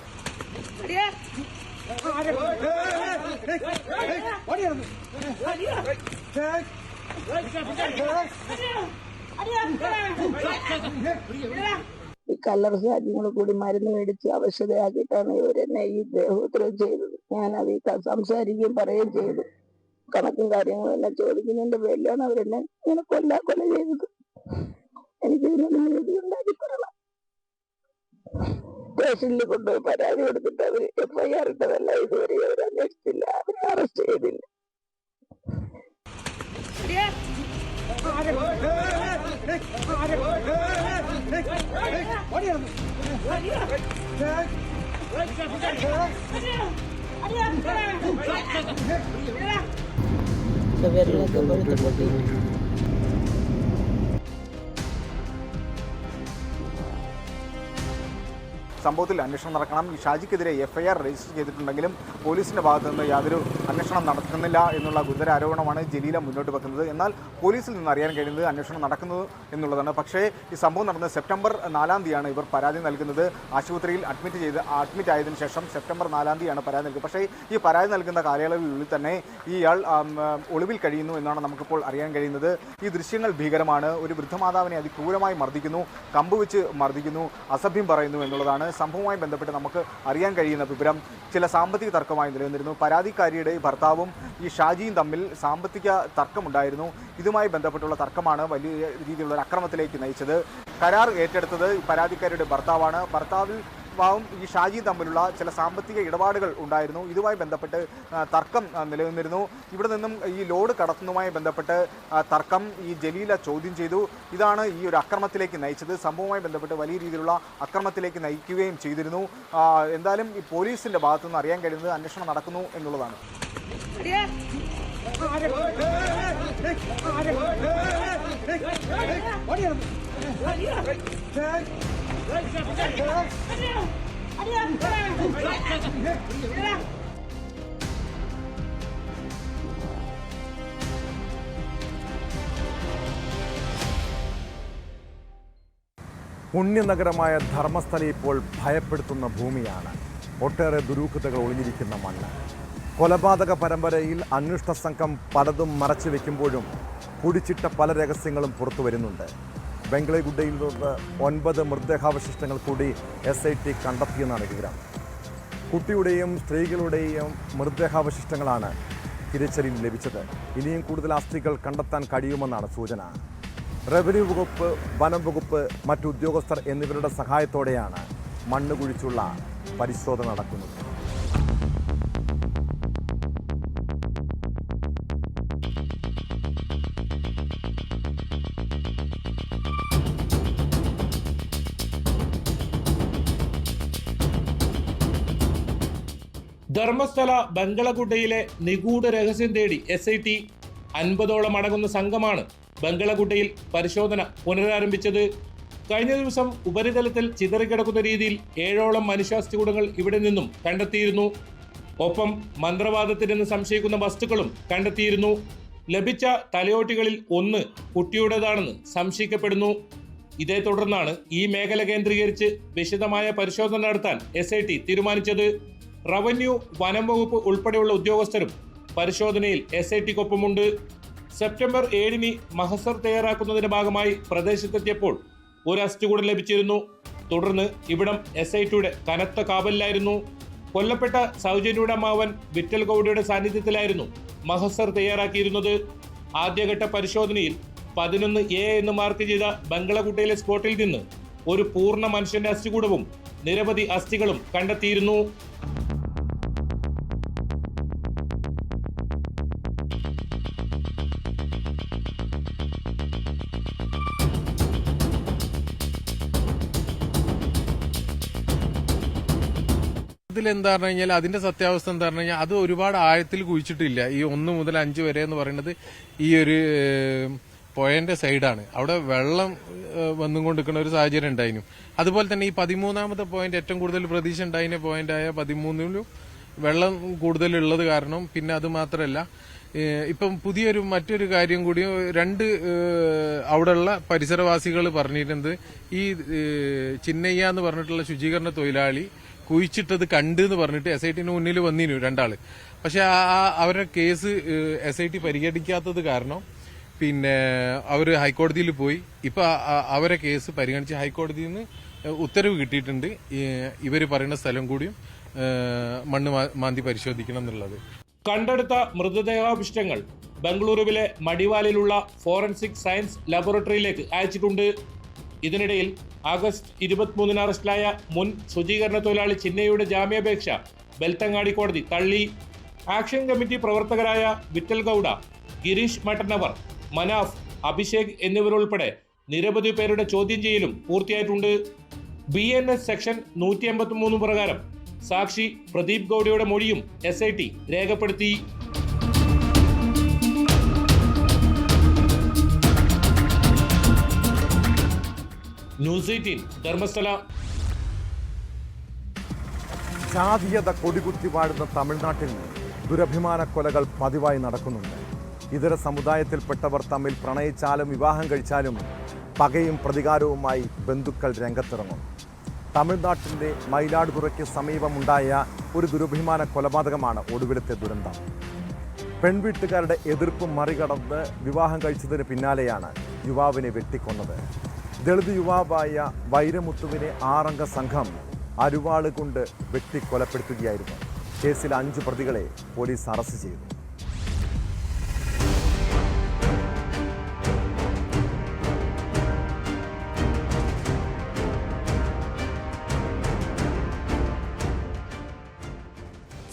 ഈ കല്ലറ സാധ്യങ്ങൾ കൂടി മരുന്ന് മേടിച്ച് അവശതയാക്കിയിട്ടാണ് ഇവരെന്നെ ഈ ദേഹോത്തരം ചെയ്തത്. ഞാനത് സംസാരിക്കുകയും പറയുകയും ചെയ്തു. കണക്കും കാര്യങ്ങളും എല്ലാം ചോദിക്കുന്നതിന്റെ പേരിലാണ് അവരെന്നെ ഇങ്ങനെ കൊല്ല ചെയ്തത്. എനിക്ക് ഇതിനൊരു നീതി ഉണ്ടാക്കി തരണം. സ്റ്റേഷനിൽ കൊണ്ടുപോയി പരാതി കൊടുത്തിട്ട് അവർ FIR ഇട്ടതല്ല, ഇതുവരെ അവർ അന്വേഷിച്ചില്ല, അവരെ അറസ്റ്റ് ചെയ്തില്ല. സംഭവത്തിൽ അന്വേഷണം നടക്കണം. ഈ ഷാജിക്കെതിരെ FIR രജിസ്റ്റർ ചെയ്തിട്ടുണ്ടെങ്കിലും പോലീസിൻ്റെ ഭാഗത്തു നിന്ന് യാതൊരു അന്വേഷണം നടക്കുന്നില്ല എന്നുള്ള ഗുരുതര ആരോപണമാണ് ജലീല മുന്നോട്ട് വെക്കുന്നത്. എന്നാൽ പോലീസിൽ നിന്ന് അറിയാൻ കഴിയുന്നത് അന്വേഷണം നടക്കുന്നത് എന്നുള്ളതാണ്. പക്ഷേ ഈ സംഭവം നടന്നത് സെപ്റ്റംബർ 4-ാം തീയതിയാണ് ഇവർ പരാതി നൽകുന്നത്. ആശുപത്രിയിൽ അഡ്മിറ്റ് ആയതിനു ശേഷം സെപ്റ്റംബർ 4-ാം തീയതിയാണ് പരാതി നൽകുന്നത്. പക്ഷേ ഈ പരാതി നൽകുന്ന കാലയളവിനുള്ളിൽ തന്നെ ഇയാൾ ഒളിവിൽ കഴിയുന്നു എന്നാണ് നമുക്കിപ്പോൾ അറിയാൻ കഴിയുന്നത്. ഈ ദൃശ്യങ്ങൾ ഭീകരമാണ്. ഒരു വൃദ്ധമാതാവിനെ അതിക്രൂരമായി മർദ്ദിക്കുന്നു, കമ്പ് വെച്ച് മർദ്ദിക്കുന്നു, അസഭ്യം പറയുന്നു എന്നുള്ളതാണ് സംഭവവുമായി ബന്ധപ്പെട്ട് നമുക്ക് അറിയാൻ കഴിയുന്ന വിവരം. ചില സാമ്പത്തിക തർക്കമായി നിലനിന്നിരുന്നു. പരാതിക്കാരിയുടെ ഭർത്താവും ഈ ഷാജിയും തമ്മിൽ സാമ്പത്തിക തർക്കമുണ്ടായിരുന്നു. ഇതുമായി ബന്ധപ്പെട്ടുള്ള തർക്കമാണ് വലിയ രീതിയിലുള്ള ഒരു അക്രമത്തിലേക്ക് നയിച്ചത്. കരാർ ഏറ്റെടുത്തത് പരാതിക്കാരിയുടെ ഭർത്താവാണ്. ഭർത്താവും ഈ ഷാജിയും തമ്മിലുള്ള ചില സാമ്പത്തിക ഇടപാടുകൾ ഉണ്ടായിരുന്നു. ഇതുമായി ബന്ധപ്പെട്ട് തർക്കം നിലനിന്നിരുന്നു. ഇവിടെ നിന്നും ഈ ലോഡ് കടത്തുന്നതുമായി ബന്ധപ്പെട്ട് തർക്കം ഈ ജലീല ചോദ്യം ചെയ്തു. ഇതാണ് ഈ ഒരു അക്രമത്തിലേക്ക് നയിച്ചത്. സംഭവവുമായി ബന്ധപ്പെട്ട് വലിയ രീതിയിലുള്ള അക്രമത്തിലേക്ക് നയിക്കുകയും ചെയ്തിരുന്നു. എന്തായാലും ഈ പോലീസിൻ്റെ ഭാഗത്തുനിന്ന് അറിയാൻ കഴിയുന്നത് അന്വേഷണം നടക്കുന്നു എന്നുള്ളതാണ്. പുണ്യനഗരമായ ധർമ്മസ്ഥലം ഇപ്പോൾ ഭയപ്പെടുത്തുന്ന ഭൂമിയാണ്. ഒട്ടേറെ ദുരൂഹതകൾ ഒളിഞ്ഞിരിക്കുന്ന മണ്ണ്. കൊലപാതക പരമ്പരയിൽ അന്വേഷണ സംഘം പലതും മറച്ചു വെക്കുമ്പോഴും കുടിച്ചിട്ട പല രഹസ്യങ്ങളും പുറത്തു വരുന്നുണ്ട്. ബംഗ്ലഗുഡയിൽ നിന്ന് 9 മൃതദേഹാവശിഷ്ടങ്ങൾ കൂടി SIT കണ്ടെത്തിയെന്നാണ് വിവരം. കുട്ടിയുടെയും സ്ത്രീകളുടെയും മൃതദേഹാവശിഷ്ടങ്ങളാണ് തിരിച്ചറിയിൽ ലഭിച്ചത്. ഇനിയും കൂടുതൽ അസ്ഥികൾ കണ്ടെത്താൻ കഴിയുമെന്നാണ് സൂചന. റവന്യൂ വകുപ്പ്, വനം വകുപ്പ്, മറ്റു ഉദ്യോഗസ്ഥർ എന്നിവരുടെ സഹായത്തോടെയാണ് മണ്ണ് കുഴിച്ചുള്ള പരിശോധന നടക്കുന്നത്. ധർമ്മസ്ഥല ബംഗളഗുഡയിലെ നിഗൂഢ രഹസ്യം തേടി SIT 50ഓളം അടങ്ങുന്ന സംഘമാണ് ബംഗളഗുഡയിൽ പരിശോധന പുനരാരംഭിച്ചത്. കഴിഞ്ഞ ദിവസം ഉപരിതലത്തിൽ ചിതറിക്കിടക്കുന്ന രീതിയിൽ 7ഓളം മനുഷ്യാസ്ഥികൂടങ്ങൾ ഇവിടെ നിന്നും കണ്ടെത്തിയിരുന്നു. ഒപ്പം മന്ത്രവാദത്തിനെന്ന് സംശയിക്കുന്ന വസ്തുക്കളും കണ്ടെത്തിയിരുന്നു. ലഭിച്ച തലയോട്ടികളിൽ ഒന്ന് കുട്ടിയുടേതാണെന്ന് സംശയിക്കപ്പെടുന്നു. ഇതേ തുടർന്നാണ് ഈ മേഖല കേന്ദ്രീകരിച്ച് വിശദമായ പരിശോധന നടത്താൻ SIT തീരുമാനിച്ചത്. റവന്യൂ, വനം വകുപ്പ് ഉൾപ്പെടെയുള്ള ഉദ്യോഗസ്ഥരും പരിശോധനയിൽ SITക്കൊപ്പമുണ്ട്. സെപ്റ്റംബർ 7-ന് മഹസർ തയ്യാറാക്കുന്നതിന്റെ ഭാഗമായി പ്രദേശത്തെത്തിയപ്പോൾ ഒരു അസ്ഥി കൂടെ ലഭിച്ചിരുന്നു. തുടർന്ന് ഇവിടം SITയുടെ കനത്ത കാവലിലായിരുന്നു. കൊല്ലപ്പെട്ട സൗജന്യയുടെ അമ്മാവൻ വിറ്റൽ ഗൌഡയുടെ സാന്നിധ്യത്തിലായിരുന്നു മഹസർ തയ്യാറാക്കിയിരുന്നത്. ആദ്യഘട്ട പരിശോധനയിൽ 11A എന്ന് മാർക്ക് ചെയ്ത ബംഗളഗുഡയിലെ സ്പോട്ടിൽ നിന്ന് ഒരു പൂർണ്ണ മനുഷ്യന്റെ അസ്ഥികൂടവും നിരവധി അസ്ഥികളും കണ്ടെത്തിയിരുന്നു. ഇതിലെന്താ പറഞ്ഞു കഴിഞ്ഞാൽ അതിന്റെ സത്യാവസ്ഥ എന്താ പറഞ്ഞു കഴിഞ്ഞാൽ അത് ഒരുപാട് ആഴത്തിൽ കുഴിച്ചിട്ടില്ല. ഈ 1 മുതൽ 5 വരെ എന്ന് പറയുന്നത് ഈ ഒരു പുഴന്റെ സൈഡാണ്. അവിടെ വെള്ളം വന്നും കൊണ്ടിരിക്കുന്ന ഒരു സാഹചര്യം ഉണ്ടായിരുന്നു. അതുപോലെ തന്നെ ഈ 13ാമത്തെ പോയിന്റ് ഏറ്റവും കൂടുതൽ പ്രതീക്ഷ ഉണ്ടായിരുന്ന പോയിന്റായ 13ലും വെള്ളം കൂടുതലുള്ളത് കാരണം പിന്നെ അത് മാത്രമല്ല ഇപ്പം മറ്റൊരു കാര്യം കൂടി 2 അവിടെയുള്ള പരിസരവാസികൾ പറഞ്ഞിരുന്നത് ഈ ചിന്നയ്യ എന്ന് പറഞ്ഞിട്ടുള്ള ശുചീകരണ തൊഴിലാളി കുഴിച്ചിട്ടത് കണ്ട് എന്ന് പറഞ്ഞിട്ട് SITന് മുന്നിൽ വന്നിരുന്നു 2 ആള്. പക്ഷെ അവരുടെ കേസ് SIT പരിഗണിക്കാത്തത് കാരണം പിന്നെ അവര് ഹൈക്കോടതിയിൽ പോയി. ഇപ്പൊ അവരെ കേസ് പരിഗണിച്ച് ഹൈക്കോടതിയിൽ നിന്ന് ഉത്തരവ് കിട്ടിയിട്ടുണ്ട്. ഇവര് പറയുന്ന സ്ഥലം കൂടിയും മണ്ണ് മാന്തി പരിശോധിക്കണം എന്നുള്ളത്. കണ്ടെടുത്ത മൃതദേഹാവശിഷ്ടങ്ങൾ ബംഗളൂരുവിലെ മടിവാലിലുള്ള ഫോറൻസിക് സയൻസ് ലബോറട്ടറിയിലേക്ക് അയച്ചിട്ടുണ്ട്. ഇതിനിടയിൽ ആഗസ്റ്റ് 23-ന് അറസ്റ്റിലായ മുൻ ശുചീകരണ തൊഴിലാളി ചിന്നയുടെ ജാമ്യാപേക്ഷ ബെൽത്തങ്ങാടി കോടതി തള്ളി. ആക്ഷൻ കമ്മിറ്റി പ്രവർത്തകരായ വിറ്റൽ ഗൌഡ, ഗിരീഷ് മട്ടന്നവർ, മനാഫ്, അഭിഷേക് എന്നിവരുൾപ്പെടെ നിരവധി പേരുടെ ചോദ്യം ചെയ്യലും പൂർത്തിയായിട്ടുണ്ട്. BNS സെക്ഷൻ 153 പ്രകാരം സാക്ഷി പ്രദീപ് ഗൌഡയുടെ മൊഴിയും SIT രേഖപ്പെടുത്തി. ന്യൂസ് 18 ധർമ്മസ്ഥല. ജാതീയത കൊടികുത്തി വാഴുന്ന തമിഴ്നാട്ടിൽ ദുരഭിമാന കൊലകൾ പതിവായി നടക്കുന്നുണ്ട്. ഇതര സമുദായത്തിൽപ്പെട്ടവർ തമ്മിൽ പ്രണയിച്ചാലും വിവാഹം കഴിച്ചാലും പകയും പ്രതികാരവുമായി ബന്ധുക്കൾ രംഗത്തിറങ്ങും. തമിഴ്നാട്ടിൻ്റെ മയിലാടുതുറയ്ക്ക് സമീപമുണ്ടായ ഒരു ദുരഭിമാന കൊലപാതകമാണ് ഒടുവിലത്തെ ദുരന്തം. പെൺവീട്ടുകാരുടെ എതിർപ്പ് മറികടന്ന് വിവാഹം കഴിച്ചതിന് പിന്നാലെയാണ് യുവാവിനെ വെട്ടിക്കൊന്നത്. ദളിത് യുവാവായ വൈരമുത്തുവിനെ 6 അംഗ സംഘം അരുവാള് കൊണ്ട് വെട്ടിക്കൊലപ്പെടുത്തുകയായിരുന്നു. കേസിൽ 5 പ്രതികളെ പോലീസ് അറസ്റ്റ് ചെയ്തു.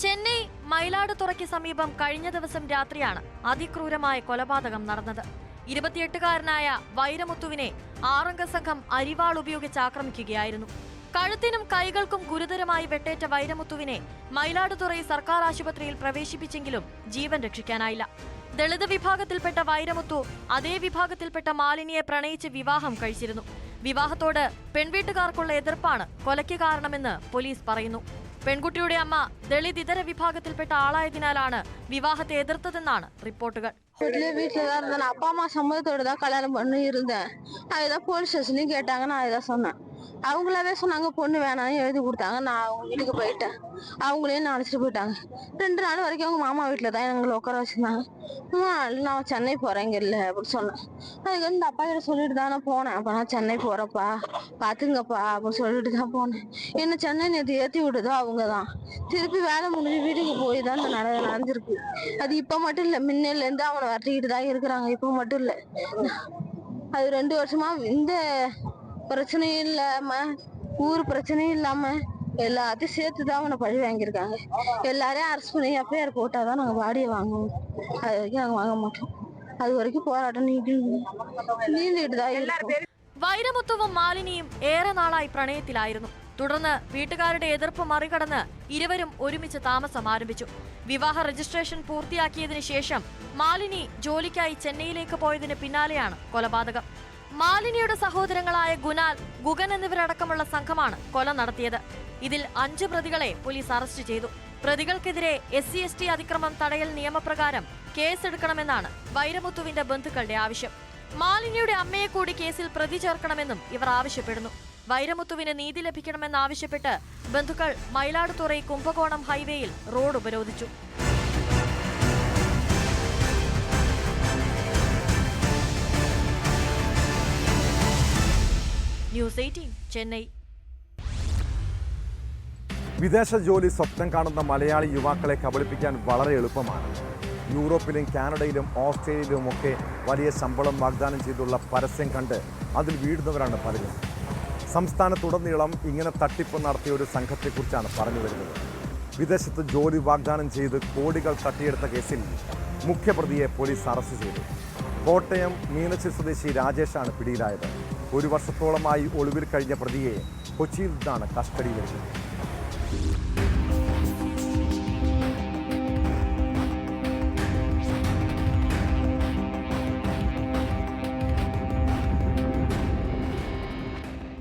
ചെന്നൈ മയിലാടുതുറയ്ക്ക് സമീപം കഴിഞ്ഞ ദിവസം രാത്രിയാണ് അതിക്രൂരമായ കൊലപാതകം നടന്നത്. 28-കാരനായ വൈരമുത്തുവിനെ 6 അംഗ സംഘം അരിവാൾ ഉപയോഗിച്ച് ആക്രമിക്കുകയായിരുന്നു. കഴുത്തിനും കൈകൾക്കും ഗുരുതരമായി വെട്ടേറ്റ വൈരമുത്തുവിനെ മയിലാടുതുറൈ സർക്കാർ ആശുപത്രിയിൽ പ്രവേശിപ്പിച്ചെങ്കിലും ജീവൻ രക്ഷിക്കാനായില്ല. ദളിത് വിഭാഗത്തിൽപ്പെട്ട വൈരമുത്തു അതേ വിഭാഗത്തിൽപ്പെട്ട മാലിനിയെ പ്രണയിച്ച് വിവാഹം കഴിച്ചിരുന്നു. വിവാഹത്തോട് പെൺവീട്ടുകാർക്കുള്ള എതിർപ്പാണ് കൊലയ്ക്ക് കാരണമെന്ന് പോലീസ് പറയുന്നു. പെൺകുട്ടിയുടെ അമ്മ ദളിത് ഇതര വിഭാഗത്തിൽപ്പെട്ട ആളായതിനാലാണ് വിവാഹത്തെ എതിർത്തതെന്നാണ് റിപ്പോർട്ടുകൾ. வீட்டுலதான் இருந்தேன். அப்பா அம்மா சம்மதத்தோட தான் கல்யாணம் பண்ணி இருந்தேன். அதுதான் போலீஸ் ஸ்டேஷன்லயும் கேட்டாங்க. நான் இதான் சொன்னேன். அவங்களாவே சொன்னாங்க பொண்ணு வேணாம்னு எழுதி கொடுத்தாங்க. நான் அவங்க வீட்டுக்கு போயிட்டேன். அவங்களையும் நான் அழைச்சிட்டு போயிட்டாங்க. 2 நாள் வரைக்கும் அவங்க மாமா வீட்டுல தான் எங்களை உட்கார வச்சிருந்தாங்க. 3 நாள் நான் சென்னை போறேன் இங்க இல்ல அப்படின்னு சொன்னேன். அதுக்கு வந்து அப்பா கிட்ட சொல்லிட்டு தான் நான் போனேன். அப்ப நான் சென்னை போறப்பா பாத்துங்கப்பா அப்படின்னு சொல்லிட்டு தான் போனேன். என்ன சென்னை நேற்று ஏத்தி விட்டதோ அவங்கதான். திருப்பி வேலை முடிஞ்சு வீட்டுக்கு போய் தான் நடந்திருக்கு. அது இப்ப மட்டும் இல்ல, முன்னில இருந்து அவனை வரட்டிக்கிட்டு தான் இருக்கிறாங்க. இப்ப மட்டும் இல்ல, அது 2 வருஷமா இந்த பிரச்சனையும் இல்லாம ஊர் பிரச்சனையும் இல்லாம எல்லாத்தையும் சேர்த்துதான் அவனை பழி வாங்கியிருக்காங்க. எல்லாரையும் அரெஸ்ட் பண்ணி எஃப்ஐஆர் போட்டாதான் நாங்க பாடியை வாங்குவோம். அது வரைக்கும் நாங்க வாங்க மாட்டோம். அது വരയ്ക്കും പോരാട്ടം നീണ്ടിട്ട്. വൈരമുത്തുവും മാലിനിയും ഏറെ നാളായി പ്രണയത്തിലായിരുന്നു. തുടർന്ന് വീട്ടുകാരുടെ എതിർപ്പ് മറികടന്ന് ഇരുവരും ഒരുമിച്ച് താമസം ആരംഭിച്ചു. വിവാഹ രജിസ്ട്രേഷൻ പൂർത്തിയാക്കിയതിനു ശേഷം മാലിനി ജോലിക്കായി ചെന്നൈയിലേക്ക് പോയതിന് പിന്നാലെയാണ് കൊലപാതകം. മാലിനിയുടെ സഹോദരങ്ങളായ ഗുനാൽ, ഗുഗൻ എന്നിവരടക്കമുള്ള സംഘമാണ് കൊല നടത്തിയത്. ഇതിൽ 5 പ്രതികളെ പോലീസ് അറസ്റ്റ് ചെയ്തു. പ്രതികൾക്കെതിരെ SC/ST അതിക്രമം തടയൽ നിയമപ്രകാരം കേസെടുക്കണമെന്നാണ് വൈരമുത്തുവിന്റെ ബന്ധുക്കളുടെ ആവശ്യം. മാലിനിയുടെ അമ്മയെ കൂടി കേസിൽ പ്രതി ചേർക്കണമെന്നും ഇവർ ആവശ്യപ്പെടുന്നു. വൈരമുത്തുവിന് നീതി ലഭിക്കണമെന്നാവശ്യപ്പെട്ട് ബന്ധുക്കൾ മയിലാടുതുറൈ കുംഭകോണം ഹൈവേയിൽ റോഡ് ഉപരോധിച്ചു. ന്യൂസ് 18 ചെന്നൈ. വിദേശ ജോലി സ്വപ്നം കാണുന്ന മലയാളി യുവാക്കളെ കബളിപ്പിക്കാൻ വളരെ എളുപ്പമാണ്. യൂറോപ്പിലും കാനഡയിലും ഓസ്ട്രേലിയയിലുമൊക്കെ വലിയ ശമ്പളം വാഗ്ദാനം ചെയ്തുള്ള പരസ്യം കണ്ട് അതിൽ വീഴുന്നവരാണ് പലരും. സംസ്ഥാനത്തുടനീളം ഇങ്ങനെ തട്ടിപ്പ് നടത്തിയ ഒരു സംഘത്തെക്കുറിച്ചാണ് പറഞ്ഞു വരുന്നത്. വിദേശത്ത് ജോലി വാഗ്ദാനം ചെയ്ത് കോടികൾ തട്ടിയെടുത്ത കേസിൽ മുഖ്യപ്രതിയെ പോലീസ് അറസ്റ്റ് ചെയ്തു. കോട്ടയം മീനച്ചിൽ സ്വദേശി രാജേഷാണ് പിടിയിലായത്. 1 വർഷത്തോളമായി ഒളിവിൽ കഴിഞ്ഞ പ്രതിയെ കൊച്ചിയിൽ നിന്നാണ് കസ്റ്റഡിയിലെടുത്തത്.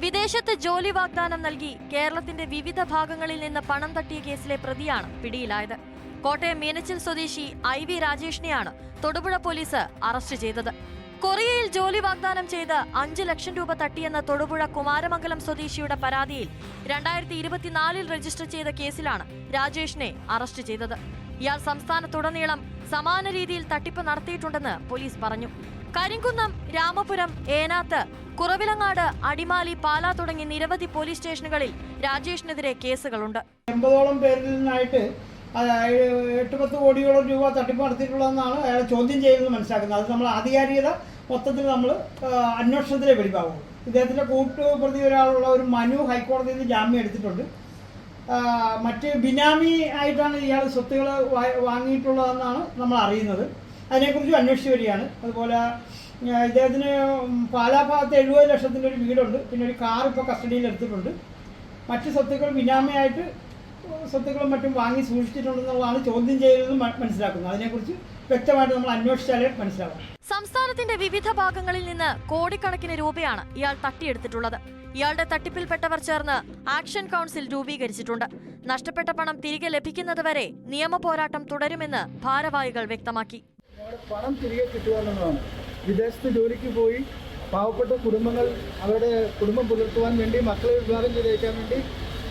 വിദേശത്ത് ജോലി വാഗ്ദാനം നൽകി കേരളത്തിന്റെ വിവിധ ഭാഗങ്ങളിൽ നിന്ന് പണം തട്ടിയ കേസിലെ പ്രതിയാണ് പിടിയിലായത്. കോട്ടയം മീനച്ചിൽ സ്വദേശി IV രാജേഷിനെയാണ് തൊടുപുഴ പോലീസ് അറസ്റ്റ് ചെയ്തത്. കൊറിയയിൽ ജോലി വാഗ്ദാനം ചെയ്ത് 5 ലക്ഷം രൂപ തട്ടിയെന്ന തൊടുപുഴ കുമാരമംഗലം സ്വദേശിയുടെ പരാതിയിൽ 2024 രജിസ്റ്റർ ചെയ്ത കേസിലാണ് രാജേഷിനെ അറസ്റ്റ് ചെയ്തത്. ഇയാൾ സംസ്ഥാനത്തുടനീളം സമാന രീതിയിൽ തട്ടിപ്പ് നടത്തിയിട്ടുണ്ടെന്ന് പോലീസ് പറഞ്ഞു. കരിങ്കുന്നം, രാമപുരം, ഏനാത്ത്, കുറവിലങ്ങാട്, അടിമാലി, പാലാ തുടങ്ങി നിരവധി പോലീസ് സ്റ്റേഷനുകളിൽ രാജേഷിനെതിരെ കേസുകളുണ്ട്. 80ഓളം പേരിൽ നിന്നായിട്ട് 8-10 കോടിയോളം രൂപ തട്ടിപ്പ് നടത്തിയിട്ടുള്ളതെന്നാണ് അയാൾ ചോദ്യം ചെയ്യുന്നത് മനസ്സിലാക്കുന്നത്. അത് നമ്മൾ ആധികാരികത മൊത്തത്തിൽ നമ്മൾ അന്വേഷണത്തിലെ വെളിവാകും. ഇദ്ദേഹത്തിൻ്റെ കൂട്ടുപ്രതി ഒരാളുള്ള ഒരു മനു ഹൈക്കോടതിയിൽ നിന്ന് ജാമ്യം എടുത്തിട്ടുണ്ട്. മറ്റ് ബിനാമി ആയിട്ടാണ് ഇയാൾ സ്വത്തുകൾ വാങ്ങിയിട്ടുള്ളതെന്നാണ് നമ്മൾ അറിയുന്നത്. അതിനെക്കുറിച്ച് അന്വേഷിച്ച് വരികയാണ്. അതുപോലെ ഇദ്ദേഹത്തിന് പാലാ ഭാഗത്ത് 70 ലക്ഷത്തിൻ്റെ ഒരു വീടുണ്ട്. പിന്നെ ഒരു കാർ ഇപ്പോൾ കസ്റ്റഡിയിൽ എടുത്തിട്ടുണ്ട്. മറ്റ് സ്വത്തുക്കൾ ബിനാമിയായിട്ട് സ്വത്തുക്കളും മറ്റും വാങ്ങി സൂക്ഷിച്ചിട്ടുണ്ടെന്നുള്ളതാണ് ചോദ്യം ചെയ്തതെന്ന് മനസ്സിലാക്കുന്നത്. അതിനെക്കുറിച്ച് വ്യക്തമായിട്ട് നമ്മൾ അന്വേഷിച്ചാലേ മനസ്സിലാവും. സംസ്ഥാനത്തിന്റെ വിവിധ ഭാഗങ്ങളിൽ നിന്ന് കോടിക്കണക്കിന് രൂപയാണ് ഇയാൾ തട്ടിയെടുത്തിട്ടുള്ളത്. ഇയാളുടെ തട്ടിപ്പിൽപ്പെട്ടവർ ചേർന്ന് ആക്ഷൻ കൗൺസിൽ രൂപീകരിച്ചിട്ടുണ്ട്. നഷ്ടപ്പെട്ട പണം തിരികെ ലഭിക്കുന്നതുവരെ നിയമ പോരാട്ടം തുടരുമെന്ന് ഭാരവാഹികൾ വ്യക്തമാക്കി. പണം തിരികെ കിട്ടുക എന്നുള്ളതാണ്. വിദേശത്ത് ജോലിക്ക് പോയി പാവപ്പെട്ട കുടുംബങ്ങൾ അവരുടെ കുടുംബം പുലർത്തുവാൻ വേണ്ടി, മക്കളെ വിവാഹം ചെയ്തേക്കാൻ വേണ്ടി,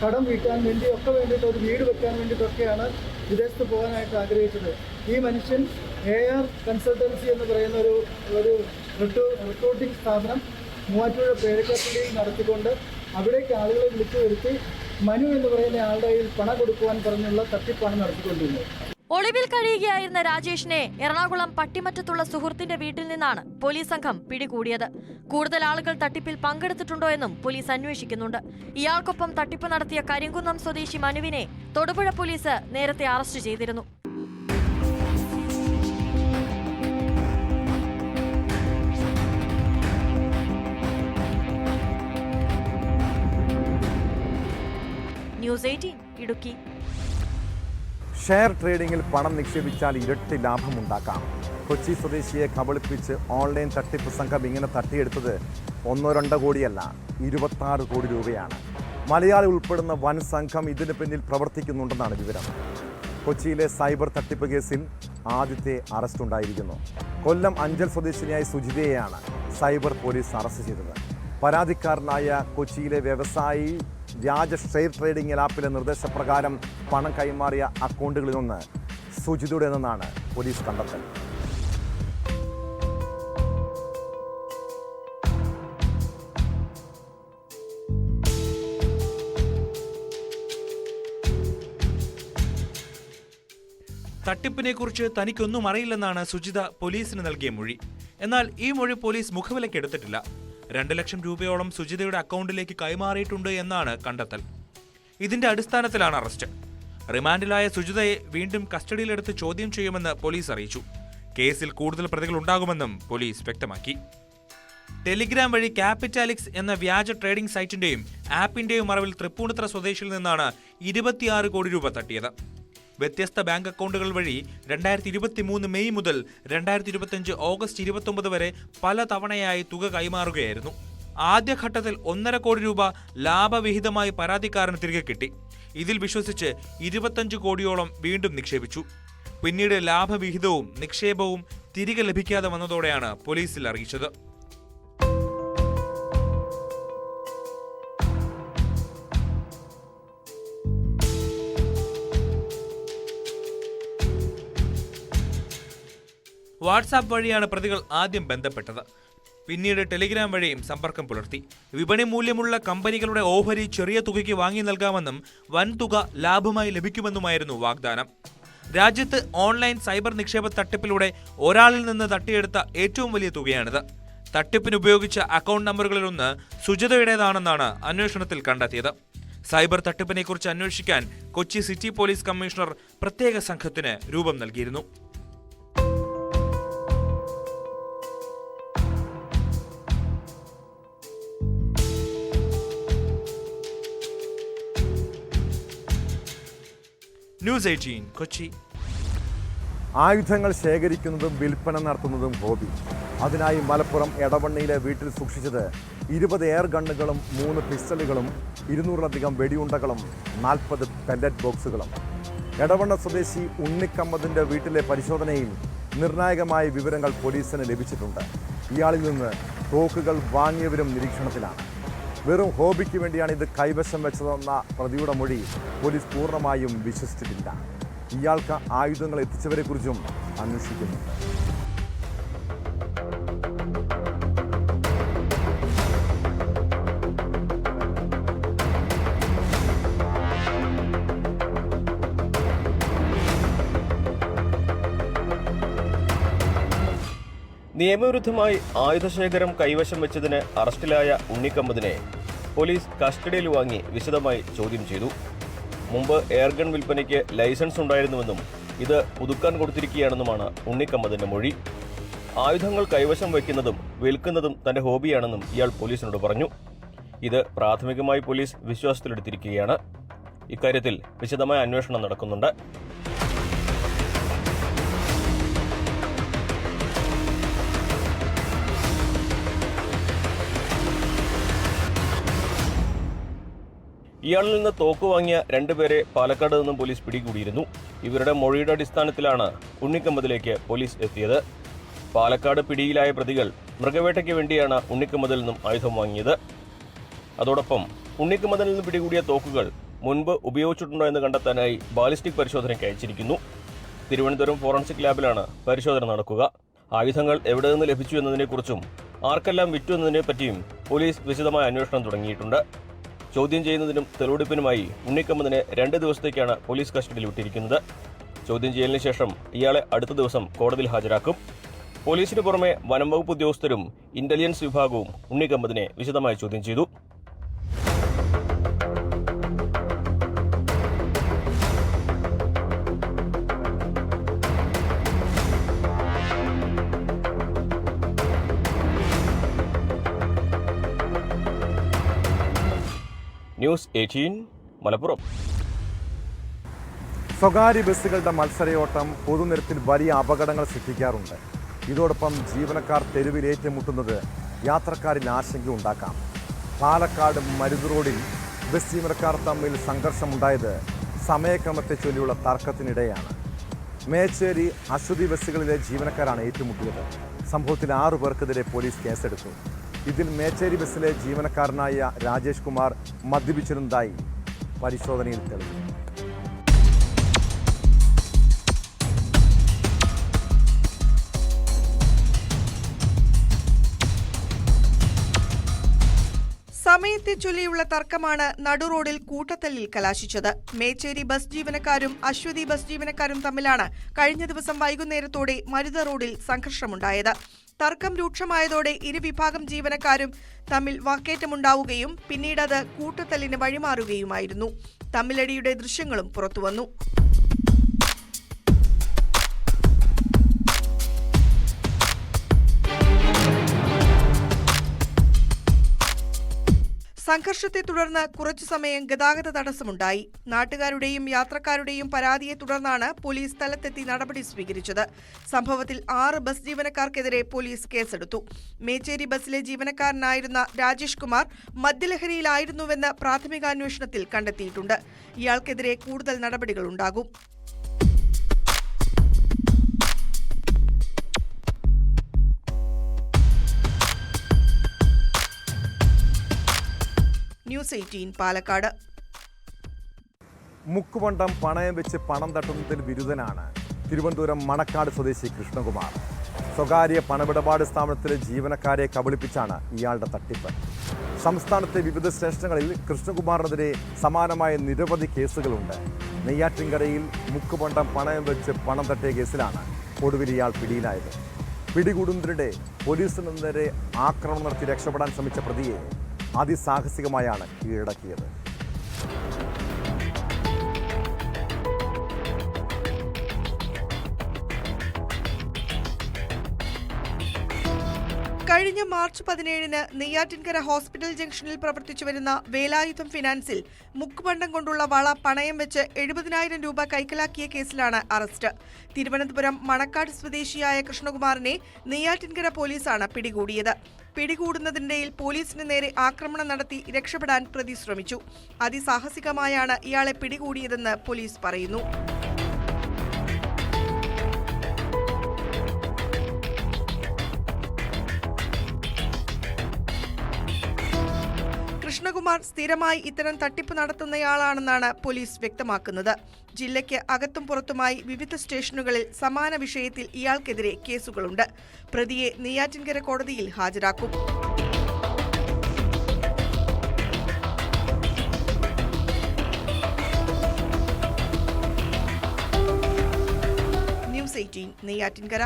കടം വീട്ടാൻ വേണ്ടി ഒക്കെ വേണ്ടിയിട്ട്, ഒരു വീട് വെക്കാൻ വേണ്ടിയിട്ടൊക്കെയാണ് വിദേശത്ത് പോകാനായിട്ട് ആഗ്രഹിച്ചത്. ഈ മനുഷ്യൻ AR കൺസൾട്ടൻസി എന്ന് പറയുന്ന ഒരു റിക്രൂട്ടിംഗ് സ്ഥാപനം മൂവാറ്റുപുഴ പേരക്കാപ്പള്ളിയിൽ നടത്തിക്കൊണ്ട് അവിടേക്ക് ആളുകളെ വിളിച്ചു വരുത്തി മനു എന്ന് പറയുന്ന ആളുടെ കയ്യിൽ പണം കൊടുക്കുവാൻ പറഞ്ഞുള്ള തട്ടിപ്പാണ് നടത്തിക്കൊണ്ടിരുന്നത്. ഒളിവിൽ കഴിയുകയായിരുന്ന രാജേഷിനെ എറണാകുളം പട്ടിമറ്റത്തുള്ള സുഹൃത്തിന്റെ വീട്ടിൽ നിന്നാണ് പോലീസ് സംഘം പിടികൂടിയത്. കൂടുതൽ ആളുകൾ തട്ടിപ്പിൽ പങ്കെടുത്തിട്ടുണ്ടോ എന്നും പോലീസ് അന്വേഷിക്കുന്നുണ്ട്. ഇയാൾക്കൊപ്പം തട്ടിപ്പ് നടത്തിയ കരിങ്കുന്നം സ്വദേശി മനുവിനെ തൊടുപുഴ പോലീസ് നേരത്തെ അറസ്റ്റ് ചെയ്തിരുന്നു. ന്യൂസ് 18 ഇടുക്കി. ഷെയർ ട്രേഡിംഗിൽ പണം നിക്ഷേപിച്ചാൽ ഇരട്ടി ലാഭമുണ്ടാക്കാം. കൊച്ചി സ്വദേശിയെ കബളിപ്പിച്ച് ഓൺലൈൻ തട്ടിപ്പ് സംഘം ഇങ്ങനെ തട്ടിയെടുത്തത് 1-2 കോടിയല്ല, 26 കോടി രൂപയാണ്. മലയാളി ഉൾപ്പെടുന്ന വൻ സംഘം ഇതിന് പിന്നിൽ പ്രവർത്തിക്കുന്നുണ്ടെന്നാണ് വിവരം. കൊച്ചിയിലെ സൈബർ തട്ടിപ്പ് കേസിൽ ആദ്യത്തെ അറസ്റ്റ് ഉണ്ടായിരിക്കുന്നു. കൊല്ലം അഞ്ചൽ സ്വദേശിനിയായ സുജിതയെയാണ് സൈബർ പോലീസ് അറസ്റ്റ് ചെയ്തത്. പരാതിക്കാരനായ കൊച്ചിയിലെ വ്യവസായി വ്യാജ ഷെയർ ട്രേഡിംഗ് ആപ്പിലെ നിർദ്ദേശപ്രകാരം പണം കൈമാറിയ അക്കൗണ്ടുകളിൽ നിന്ന് സുജിതയുടെ നിന്നാണ് പോലീസ് കണ്ടെത്തൽ. തട്ടിപ്പിനെക്കുറിച്ച് തനിക്കൊന്നും അറിയില്ലെന്നാണ് സുജിത പോലീസിന് നൽകിയ മൊഴി. എന്നാൽ ഈ മൊഴി പോലീസ് മുഖവിലക്കെടുത്തിട്ടില്ല. 2 ലക്ഷം രൂപയോളം സുജിതയുടെ അക്കൗണ്ടിലേക്ക് കൈമാറിയിട്ടുണ്ട് എന്നാണ് കണ്ടെത്തൽ. ഇതിന്റെ അടിസ്ഥാനത്തിലാണ് അറസ്റ്റ്. റിമാൻഡിലായ സുജിതയെ വീണ്ടും കസ്റ്റഡിയിലെടുത്ത് ചോദ്യം ചെയ്യുമെന്ന് പോലീസ് അറിയിച്ചു. കേസിൽ കൂടുതൽ പ്രതികൾ ഉണ്ടാകുമെന്നും പോലീസ് വ്യക്തമാക്കി. ടെലിഗ്രാം വഴി ക്യാപിറ്റാലിക്സ് എന്ന വ്യാജ ട്രേഡിംഗ് സൈറ്റിന്റെയും ആപ്പിന്റെയും മറവിൽ തൃപ്പൂണിത്തുറ സ്വദേശിയിൽ നിന്നാണ് 26 കോടി രൂപ തട്ടിയത്. വ്യത്യസ്ത ബാങ്ക് അക്കൗണ്ടുകൾ വഴി 2023 മെയ് മുതൽ 2025 ഓഗസ്റ്റ് 29 വരെ പല തവണയായി തുക കൈമാറുകയായിരുന്നു. ആദ്യഘട്ടത്തിൽ 1.5 കോടി രൂപ ലാഭവിഹിതമായി പരാതിക്കാരന് തിരികെ കിട്ടി. ഇതിൽ വിശ്വസിച്ച് 25 കോടിയോളം വീണ്ടും നിക്ഷേപിച്ചു. പിന്നീട് ലാഭവിഹിതവും നിക്ഷേപവും തിരികെ ലഭിക്കാതെ വന്നതോടെയാണ് പോലീസിൽ അറിയിച്ചത്. വാട്സാപ്പ് വഴിയാണ് പ്രതികൾ ആദ്യം ബന്ധപ്പെട്ടത്. പിന്നീട് ടെലിഗ്രാം വഴിയും സമ്പർക്കം പുലർത്തി. വിപണി മൂല്യമുള്ള കമ്പനികളുടെ ഓഹരി ചെറിയ തുകയ്ക്ക് വാങ്ങി നൽകാമെന്നും വൻതുക ലാഭമായി ലഭിക്കുമെന്നുമായിരുന്നു വാഗ്ദാനം. രാജ്യത്ത് ഓൺലൈൻ സൈബർ നിക്ഷേപ തട്ടിപ്പിലൂടെ ഒരാളിൽ നിന്ന് തട്ടിയെടുത്ത ഏറ്റവും വലിയ തുകയാണിത്. തട്ടിപ്പിന് ഉപയോഗിച്ച അക്കൗണ്ട് നമ്പറുകളിലൊന്ന് സുജിതയുടേതാണെന്നാണ് അന്വേഷണത്തിൽ കണ്ടെത്തിയത്. സൈബർ തട്ടിപ്പിനെക്കുറിച്ച് അന്വേഷിക്കാൻ കൊച്ചി സിറ്റി പോലീസ് കമ്മീഷണർ പ്രത്യേക സംഘത്തിന് രൂപം നൽകിയിരുന്നു. ന്യൂസ് 18 കൊച്ചി. ആയുധങ്ങൾ ശേഖരിക്കുന്നതും വിൽപ്പന നടത്തുന്നതും ഹോബി. അതിനായി മലപ്പുറം എടവണ്ണയിലെ വീട്ടിൽ സൂക്ഷിച്ചത് 20 എയർ ഗണ്ണുകളും 3 പിസ്റ്റളുകളും 200-ലധികം വെടിയുണ്ടകളും 40 പെല്ലറ്റ് ബോക്സുകളും. എടവണ്ണ സ്വദേശി ഉണ്ണിക്കമ്മദിൻ്റെ വീട്ടിലെ പരിശോധനയിൽ നിർണായകമായ വിവരങ്ങൾ പോലീസിന് ലഭിച്ചിട്ടുണ്ട്. ഇയാളിൽ നിന്ന് തോക്കുകൾ വാങ്ങിയവരും നിരീക്ഷണത്തിലാണ്. വെറും ഹോബിക്ക് വേണ്ടിയാണ് ഇത് കൈവശം വെച്ചതെന്ന പ്രതിയുടെ മൊഴി പോലീസ് പൂർണ്ണമായും വിശ്വസിച്ചിട്ടില്ല. ഇയാൾക്ക് ആയുധങ്ങൾ എത്തിച്ചവരെക്കുറിച്ചും അന്വേഷിക്കുന്നുണ്ട്. നിയമവിരുദ്ധമായി ആയുധശേഖരം കൈവശം വെച്ചതിന് അറസ്റ്റിലായ ഉണ്ണിക്കമ്മദിനെ പോലീസ് കസ്റ്റഡിയിൽ വാങ്ങി വിശദമായി ചോദ്യം ചെയ്തു. മുമ്പ് എയർഗൺ വിൽപ്പനയ്ക്ക് ലൈസൻസ് ഉണ്ടായിരുന്നുവെന്നും ഇത് പുതുക്കാൻ കൊടുത്തിരിക്കുകയാണെന്നുമാണ് ഉണ്ണിക്കമ്മദിന്റെ മൊഴി. ആയുധങ്ങൾ കൈവശം വയ്ക്കുന്നതും വിൽക്കുന്നതും തന്റെ ഹോബിയാണെന്നും ഇയാൾ പോലീസിനോട് പറഞ്ഞു. ഇത് പ്രാഥമികമായി പോലീസ് വിശ്വാസത്തിലെടുത്തിരിക്കുകയാണ്. ഇക്കാര്യത്തിൽ വിശദമായ അന്വേഷണം നടക്കുന്നുണ്ട്. ഇയാളിൽ നിന്ന് തോക്ക് വാങ്ങിയ 2 പേരെ പാലക്കാട് നിന്നും പോലീസ് പിടികൂടിയിരുന്നു. ഇവരുടെ മൊഴിയുടെ അടിസ്ഥാനത്തിലാണ് ഉണ്ണിക്കമ്പതിലേക്ക് പോലീസ് എത്തിയത്. പാലക്കാട് പിടിയിലായ പ്രതികൾ മൃഗവേട്ടയ്ക്ക് വേണ്ടിയാണ് ഉണ്ണിക്കമ്പതിൽ നിന്നും ആയുധം വാങ്ങിയത്. അതോടൊപ്പം ഉണ്ണിക്കമ്പതിൽ നിന്ന് പിടികൂടിയ തോക്കുകൾ മുൻപ് ഉപയോഗിച്ചിട്ടുണ്ടോ എന്ന് കണ്ടെത്താനായി ബാലിസ്റ്റിക് പരിശോധനയ്ക്ക് അയച്ചിരിക്കുന്നു. തിരുവനന്തപുരം ഫോറൻസിക് ലാബിലാണ് പരിശോധന നടക്കുക. ആയുധങ്ങൾ എവിടെ നിന്ന് ലഭിച്ചു എന്നതിനെക്കുറിച്ചും ആർക്കെല്ലാം വിറ്റു എന്നതിനെപ്പറ്റിയും പോലീസ് വിശദമായ അന്വേഷണം തുടങ്ങിയിട്ടുണ്ട്. ചോദ്യം ചെയ്യുന്നതിനും തെളിവെടുപ്പിനുമായി ഉണ്ണിക്കമ്പതിനെ 2 ദിവസത്തേക്കാണ് പോലീസ് കസ്റ്റഡിയിൽ വിട്ടിരിക്കുന്നത്. ചോദ്യം ചെയ്യലിന് ശേഷം ഇയാളെ അടുത്ത ദിവസം കോടതിയിൽ ഹാജരാക്കും. പോലീസിന് പുറമെ വനം വകുപ്പ് ഉദ്യോഗസ്ഥരും ഇന്റലിജൻസ് വിഭാഗവും ഉണ്ണിക്കമ്പതിനെ വിശദമായി ചോദ്യം ചെയ്തു. ന്യൂസ് 18 മലപ്പുറം. സ്വകാര്യ ബസ്സുകളുടെ മത്സരയോട്ടം പൊതുനിരത്തിൽ വലിയ അപകടങ്ങൾ സൃഷ്ടിക്കാറുണ്ട്. ഇതോടൊപ്പം ജീവനക്കാർ തെരുവിൽ ഏറ്റുമുട്ടുന്നത് യാത്രക്കാരിൽ ആശങ്ക ഉണ്ടാക്കാം. പാലക്കാട് മരുത് റോഡിൽ ബസ് ജീവനക്കാർ തമ്മിൽ സംഘർഷമുണ്ടായത് സമയക്രമത്തെ ചൊല്ലിയുള്ള തർക്കത്തിനിടെയാണ്. മേച്ചേരി അശ്വതി ബസ്സുകളിലെ ജീവനക്കാരാണ് ഏറ്റുമുട്ടിയത്. സംഭവത്തിൽ 6 പേർക്കെതിരെ പോലീസ് കേസെടുത്തു. ഇതിൽ മേച്ചേരി ബസ്സിലെ ജീവനക്കാരനായ രാജേഷ് കുമാർ മദ്യപിച്ചിരുന്നതായി പരിശോധനയിൽ തെളിഞ്ഞു. സമയത്തെ ചൊല്ലിയുള്ള തർക്കമാണ് നടുറോഡിൽ കൂട്ടത്തല്ലിൽ കലാശിച്ചത്. മേച്ചേരി ബസ് ജീവനക്കാരും അശ്വതി ബസ് ജീവനക്കാരും തമ്മിലാണ് കഴിഞ്ഞ ദിവസം വൈകുന്നേരത്തോടെ മരുത റോഡിൽ സംഘർഷമുണ്ടായത്. തർക്കം രൂക്ഷമായതോടെ ഇരുവിഭാഗം ജീവനക്കാരും തമ്മിൽ വാക്കേറ്റമുണ്ടാവുകയും പിന്നീടത് കൂട്ടത്തല്ലിന് വഴിമാറുകയുമായിരുന്നു. തമ്മിലടിയുടെ ദൃശ്യങ്ങളും പുറത്തുവന്നു. സംഘർഷത്തെ തുടർന്ന് കുറച്ചു സമയം ഗതാഗത തടസ്സമുണ്ടായി. നാട്ടുകാരുടെയും യാത്രക്കാരുടെയും പരാതിയെ തുടർന്നാണ് പോലീസ് സ്ഥലത്തെത്തി നടപടി സ്വീകരിച്ചത്. സംഭവത്തിൽ 6 ബസ് ജീവനക്കാർക്കെതിരെ പോലീസ് കേസെടുത്തു. മേച്ചേരി ബസ്സിലെ ജീവനക്കാരനായിരുന്ന രാജേഷ് കുമാർ മദ്യലഹരിയിലായിരുന്നുവെന്ന് പ്രാഥമികാന്വേഷണത്തിൽ കണ്ടെത്തിയിട്ടുണ്ട്. ഇയാൾക്കെതിരെ കൂടുതൽ നടപടികളുണ്ടാകും. ന്യൂസ് 18 പാലക്കാട്. മുക്കുപണ്ടം പണയം വെച്ച് പണം തട്ടുന്നതിൽ വിരുദ്ധനാണ് തിരുവനന്തപുരം മണക്കാട് സ്വദേശി കൃഷ്ണകുമാർ. സ്വകാര്യ പണമിടപാട് സ്ഥാപനത്തിലെ ജീവനക്കാരെ കബളിപ്പിച്ചാണ് ഇയാളുടെ തട്ടിപ്പ്. സംസ്ഥാനത്തെ വിവിധ സ്റ്റേഷനുകളിൽ കൃഷ്ണകുമാറിനെതിരെ സമാനമായ നിരവധി കേസുകളുണ്ട്. നെയ്യാറ്റിൻകരയിൽ മുക്കുപണ്ടം പണയം വെച്ച് പണം തട്ടിയ കേസിലാണ് ഒടുവിൽ ഇയാൾ പിടിയിലായത്. പിടികൂടുന്നതിനിടെ പോലീസിന് നേരെ ആക്രമണം നടത്തി രക്ഷപ്പെടാൻ ശ്രമിച്ച പ്രതിയെ അതിസാഹസികമായാണ് കീഴടക്കിയത്. കഴിഞ്ഞ മാർച്ച് 17-ന് നെയ്യാറ്റിൻകര ഹോസ്പിറ്റൽ ജംഗ്ഷനിൽ പ്രവർത്തിച്ചുവരുന്ന വേലായുധം ഫിനാൻസിൽ മുക്കുപണ്ടം കൊണ്ടുള്ള വള പണയം വെച്ച് 70,000 രൂപ കൈക്കലാക്കിയ കേസിലാണ് അറസ്റ്റ്. തിരുവനന്തപുരം മണക്കാട് സ്വദേശിയായ കൃഷ്ണകുമാറിനെ നെയ്യാറ്റിൻകര പോലീസാണ് പിടികൂടിയത്. പിടികൂടുന്നതിനിടയിൽ പോലീസിന് നേരെ ആക്രമണം നടത്തി രക്ഷപ്പെടാൻ പ്രതി ശ്രമിച്ചു. അതിസാഹസികമായാണ് ഇയാളെ പിടികൂടിയതെന്ന് പോലീസ് പറയുന്നു. കൃഷ്ണകുമാർ സ്ഥിരമായി ഇത്തരം തട്ടിപ്പ് നടത്തുന്നയാളാണെന്നാണ് പോലീസ് വ്യക്തമാക്കുന്നത്. ജില്ലയ്ക്ക് അകത്തും പുറത്തുമായി വിവിധ സ്റ്റേഷനുകളിൽ സമാന വിഷയത്തിൽ ഇയാൾക്കെതിരെ കേസുകളുണ്ട്. പ്രതിയെ നെയ്യാറ്റിൻകര കോടതിയിൽ ഹാജരാക്കും. ന്യൂസ് 18 നെയ്യാറ്റിൻകര.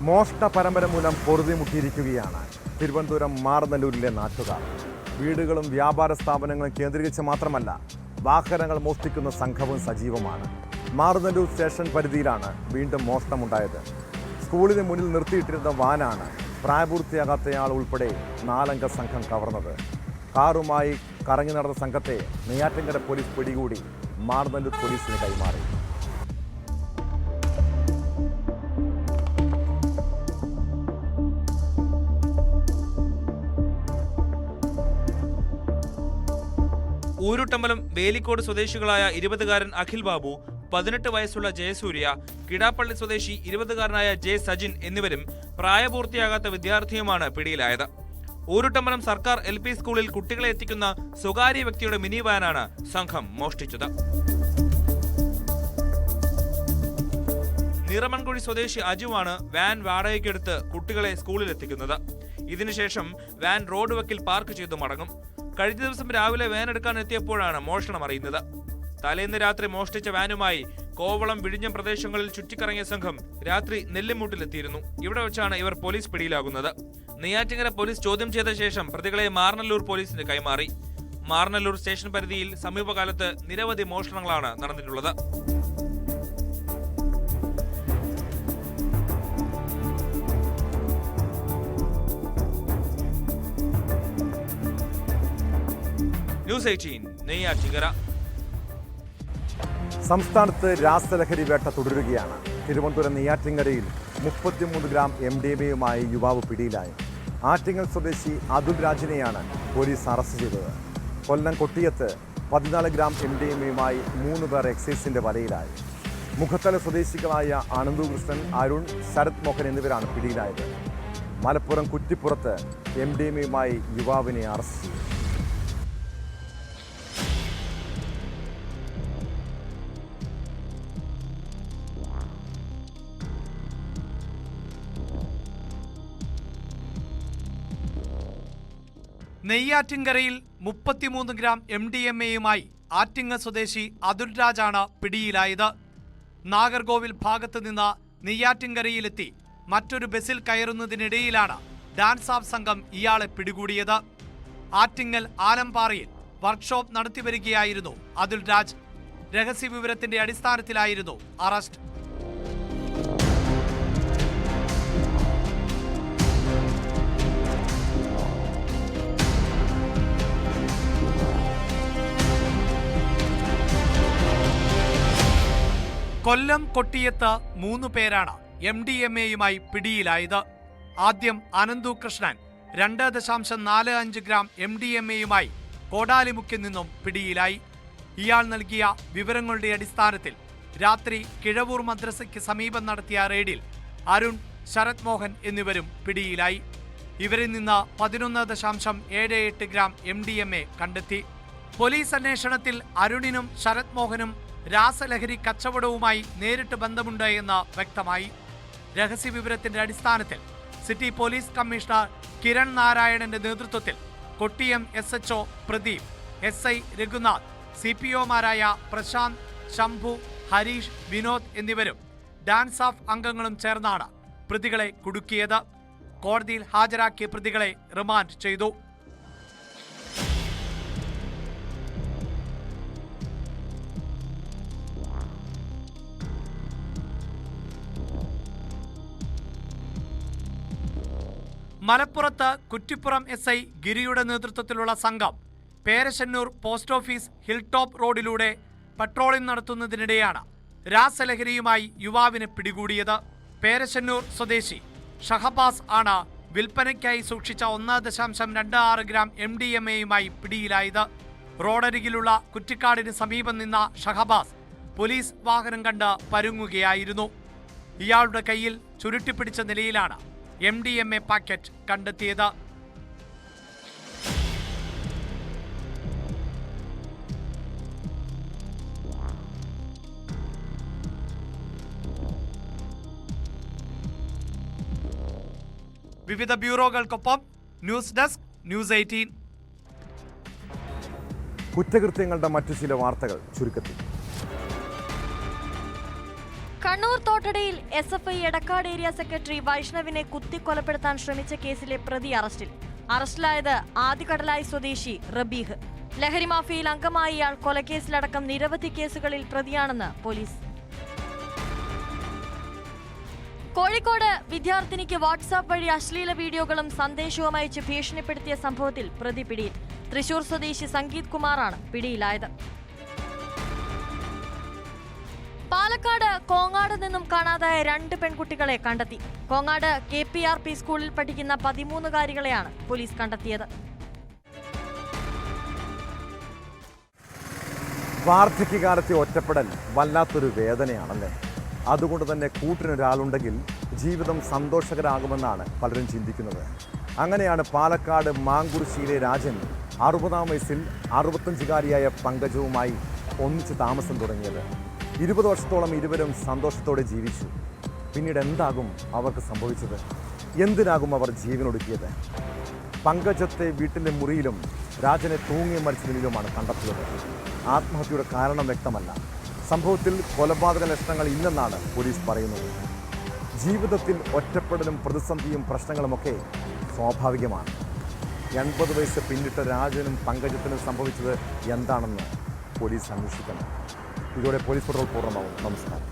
മോഷണ പരമ്പര മൂലം പൊറുതിമുട്ടിയിരിക്കുകയാണ് തിരുവനന്തപുരം മാറനല്ലൂരിലെ നാട്ടുകാർ. വീടുകളും വ്യാപാര സ്ഥാപനങ്ങളും കേന്ദ്രീകരിച്ച് മാത്രമല്ല, വാഹനങ്ങൾ മോഷ്ടിക്കുന്ന സംഘവും സജീവമാണ്. മാറനല്ലൂർ സ്റ്റേഷൻ പരിധിയിലാണ് വീണ്ടും മോഷണമുണ്ടായത്. സ്കൂളിന് മുന്നിൽ നിർത്തിയിട്ടിരുന്ന വാനാണ് പ്രായപൂർത്തിയാകാത്തയാൾ ഉൾപ്പെടെ 4 അംഗ സംഘം കവർന്നത്. കാറുമായി കറങ്ങി നടന്ന സംഘത്തെ നെയ്യാറ്റിൻകര പോലീസ് പിടികൂടി മാറനല്ലൂർ പോലീസിന് കൈമാറി. ഊരുട്ടമ്പലം വേലിക്കോട് സ്വദേശികളായ 20-കാരൻ അഖിൽ ബാബു, 18 വയസ്സുള്ള ജയസൂര്യ, കിടാപ്പള്ളി സ്വദേശി 20-കാരനായ ജെ സജിൻ എന്നിവരും പ്രായപൂർത്തിയാകാത്ത വിദ്യാർത്ഥിയുമാണ് പിടിയിലായത്. ഊരുട്ടമ്പലം സർക്കാർ LP സ്കൂളിൽ കുട്ടികളെ എത്തിക്കുന്ന സ്വകാര്യ വ്യക്തിയുടെ മിനി വാനാണ് സംഘം മോഷ്ടിച്ചത്. നിറമൺകുഴി സ്വദേശി അജുവാണ് വാൻ വാടകയ്ക്കെടുത്ത് കുട്ടികളെ സ്കൂളിൽ എത്തിക്കുന്നത്. ഇതിനുശേഷം വാൻ റോഡ് വക്കിൽ പാർക്ക് ചെയ്തു മടങ്ങും. കഴിഞ്ഞ ദിവസം രാവിലെ വാൻ എടുക്കാൻ എത്തിയപ്പോഴാണ് മോഷണം അറിയുന്നത്. തലേന്ന് രാത്രി മോഷ്ടിച്ച വാനുമായി കോവളം, വിഴിഞ്ഞം പ്രദേശങ്ങളിൽ ചുറ്റിക്കറങ്ങിയ സംഘം രാത്രി നെല്ലിമൂട്ടിലെത്തിയിരുന്നു. ഇവിടെ വെച്ചാണ് ഇവർ പോലീസ് പിടിയിലാകുന്നത്. നെയ്യാറ്റിങ്കര പോലീസ് ചോദ്യം ചെയ്ത ശേഷം പ്രതികളെ മാറനല്ലൂർ പോലീസിന് കൈമാറി. മാറനല്ലൂർ സ്റ്റേഷൻ പരിധിയിൽ സമീപകാലത്ത് നിരവധി മോഷണങ്ങളാണ് നടന്നിട്ടുള്ളത്. ന്യൂസ് 18 നെയ്യാറ്റിങ്കര. സംസ്ഥാനത്ത് രാസലഹരി വേട്ട തുടരുകയാണ്. തിരുവനന്തപുരം നെയ്യാറ്റിങ്കരയിൽ 33 ഗ്രാം MDMA-യുമായി യുവാവ് പിടിയിലായി. ആറ്റിങ്ങൽ സ്വദേശി അതുൽ രാജിനെയാണ് പോലീസ് അറസ്റ്റ് ചെയ്തത്. കൊല്ലം കൊട്ടിയത്ത് 14 ഗ്രാം MDMA-യുമായി 3 പേർ എക്സൈസിന്റെ വലയിലായി. മുഖത്തല സ്വദേശികളായ ആനന്ദു കൃഷ്ണൻ, അരുൺ, ശരത് മോഹൻ എന്നിവരാണ് പിടിയിലായത്. മലപ്പുറം കുറ്റിപ്പുറത്ത് MDMA-യുമായി യുവാവിനെ അറസ്റ്റ് ചെയ്തു. നെയ്യാറ്റിൻകരയിൽ 33 ഗ്രാം MDMA-യുമായി ആറ്റിങ്ങൽ സ്വദേശി അതുൽ രാജാണ് പിടിയിലായത്. നാഗർകോവിൽ ഭാഗത്ത് നിന്ന് നെയ്യാറ്റിൻകരയിലെത്തി മറ്റൊരു ബസ്സിൽ കയറുന്നതിനിടയിലാണ് ഡാൻസ് ഓഫ് സംഘം ഇയാളെ പിടികൂടിയത്. ആറ്റിങ്ങൽ ആലമ്പാറയിൽ വർക്ക്ഷോപ്പ് നടത്തിവരികയായിരുന്നു അതുൽ രാജ്. രഹസ്യവിവരത്തിന്റെ അടിസ്ഥാനത്തിലായിരുന്നു അറസ്റ്റ്. കൊല്ലം കൊട്ടിയത്ത് 3 പേരാണ് MDMA-യുമായി പിടിയിലായത്. ആദ്യം അനന്തു കൃഷ്ണൻ 2.45 ഗ്രാം MDMA-യുമായി കോടാലിമുക്കിൽ നിന്നും പിടിയിലായി. ഇയാൾ നൽകിയ വിവരങ്ങളുടെ അടിസ്ഥാനത്തിൽ രാത്രി കിഴവൂർ മദ്രസയ്ക്ക് സമീപം നടത്തിയ റെയ്ഡിൽ അരുൺ, ശരത് മോഹൻ എന്നിവരും പിടിയിലായി. ഇവരിൽ നിന്ന് 11.78 ഗ്രാം MDMA കണ്ടെത്തി. പോലീസ് അന്വേഷണത്തിൽ അരുണിനും ശരത് മോഹനും രാസലഹരി കച്ചവടവുമായി നേരിട്ട് ബന്ധമുണ്ട് എന്ന് വ്യക്തമായി. രഹസ്യവിവരത്തിന്റെ അടിസ്ഥാനത്തിൽ സിറ്റി പോലീസ് കമ്മീഷണർ കിരൺ നാരായണന്റെ നേതൃത്വത്തിൽ കൊട്ടിയം SHO പ്രദീപ്, SI രഘുനാഥ്, CPO-മാരായ പ്രശാന്ത്, ശംഭു, ഹരീഷ്, വിനോദ് എന്നിവരും ഡാൻസ് ഓഫ് അംഗങ്ങളും ചേർന്നാണ് പ്രതികളെ കുടുക്കിയത്. കോടതിയിൽ ഹാജരാക്കിയ പ്രതികളെ റിമാൻഡ് ചെയ്തു. മലപ്പുറത്ത് കുറ്റിപ്പുറം SI ഗിരിയുടെ നേതൃത്വത്തിലുള്ള സംഘം Perassannur post office hill top റോഡിലൂടെ പട്രോളിംഗ് നടത്തുന്നതിനിടെയാണ് രാസലഹരിയുമായി യുവാവിനെ പിടികൂടിയത്. പേരശന്നൂർ സ്വദേശി ഷഹബാസ് ആണ് വിൽപ്പനയ്ക്കായി സൂക്ഷിച്ച 1.26 ഗ്രാം MDMA-യുമായി പിടിയിലായത്. റോഡരികിലുള്ള കുറ്റിക്കാടിന് സമീപം നിന്ന ഷഹബാസ് പോലീസ് വാഹനം കണ്ട് പരുങ്ങുകയായിരുന്നു. ഇയാളുടെ കയ്യിൽ ചുരുട്ടിപ്പിടിച്ച നിലയിലാണ് MDMA പാക്കറ്റ് കണ്ടെത്തിയത്. വിവിധ ബ്യൂറോകൾക്കൊപ്പം ന്യൂസ് ഡെസ്ക്, ന്യൂസ് 18. കുറ്റകൃത്യങ്ങളുടെ മറ്റു ചില വാർത്തകൾ ചുരുക്കത്തിൽ. കണ്ണൂർ തോട്ടടയിൽ SFI എടക്കാട് ഏരിയ സെക്രട്ടറി വൈഷ്ണവിനെ കുത്തിക്കൊലപ്പെടുത്താൻ ശ്രമിച്ച കേസിലെ പ്രതി അറസ്റ്റിൽ. അറസ്റ്റിലായത് ആദികടലായി സ്വദേശി റബീഹ്. ലഹരി മാഫിയയിൽ അംഗമായ ഇയാൾ കൊലക്കേസിലടക്കം നിരവധി കേസുകളിൽ പ്രതിയാണെന്ന് പോലീസ്. കോഴിക്കോട് വിദ്യാർത്ഥിനിക്ക് വാട്സാപ്പ് വഴി അശ്ലീല വീഡിയോകളും സന്ദേശവും അയച്ച് ഭീഷണിപ്പെടുത്തിയ സംഭവത്തിൽ പ്രതി പിടിയിൽ. തൃശൂർ സ്വദേശി സംഗീത് കുമാറാണ് പിടിയിലായത്. പാലക്കാട് കോങ്ങാട് നിന്നും കാണാതായ 2 പെൺകുട്ടികളെ കണ്ടെത്തി. കോങ്ങാട് KPRP സ്കൂളിൽ പഠിക്കുന്ന 13-കാരികളെയാണ് പോലീസ് കണ്ടെത്തിയത്. വാർദ്ധക്യകാലത്തെ ഒറ്റപ്പെടൽ വല്ലാത്തൊരു വേദനയാണല്ലേ. അതുകൊണ്ട് തന്നെ കൂട്ടിനൊരാളുണ്ടെങ്കിൽ ജീവിതം സന്തോഷകരമാകുമെന്നാണ് പലരും ചിന്തിക്കുന്നത്. അങ്ങനെയാണ് പാലക്കാട് മാങ്കുറിശ്ശിയിലെ രാജൻ 60-ാം വയസ്സിൽ 65-കാരിയായ പങ്കജവുമായി ഒന്നിച്ച് താമസം തുടങ്ങിയത്. 20 വർഷത്തോളം ഇരുവരും സന്തോഷത്തോടെ ജീവിച്ചു. പിന്നീട് എന്താകും അവർക്ക് സംഭവിച്ചത്? എന്തിനാകും അവർ ജീവനൊടുക്കിയത്? പങ്കജത്തെ വീട്ടിലെ മുറിയിലും രാജനെ തൂങ്ങി മരിച്ച നിലയിലുമാണ് കണ്ടെത്തിയത്. ആത്മഹത്യയുടെ കാരണം വ്യക്തമല്ല. സംഭവത്തിൽ കൊലപാതക ലക്ഷണങ്ങൾ ഇല്ലെന്നാണ് പോലീസ് പറയുന്നത്. ജീവിതത്തിൽ ഒറ്റപ്പെടലും പ്രതിസന്ധിയും പ്രശ്നങ്ങളുമൊക്കെ സ്വാഭാവികമാണ്. 80 വയസ്സ് പിന്നിട്ട രാജനും പങ്കജത്തിനും സംഭവിച്ചത് എന്താണെന്ന് പോലീസ് അന്വേഷിക്കണം. ഇതോടെ പോലീസ് പട്രോൾ പൂർണ്ണമാവും. നമസ്കാരം.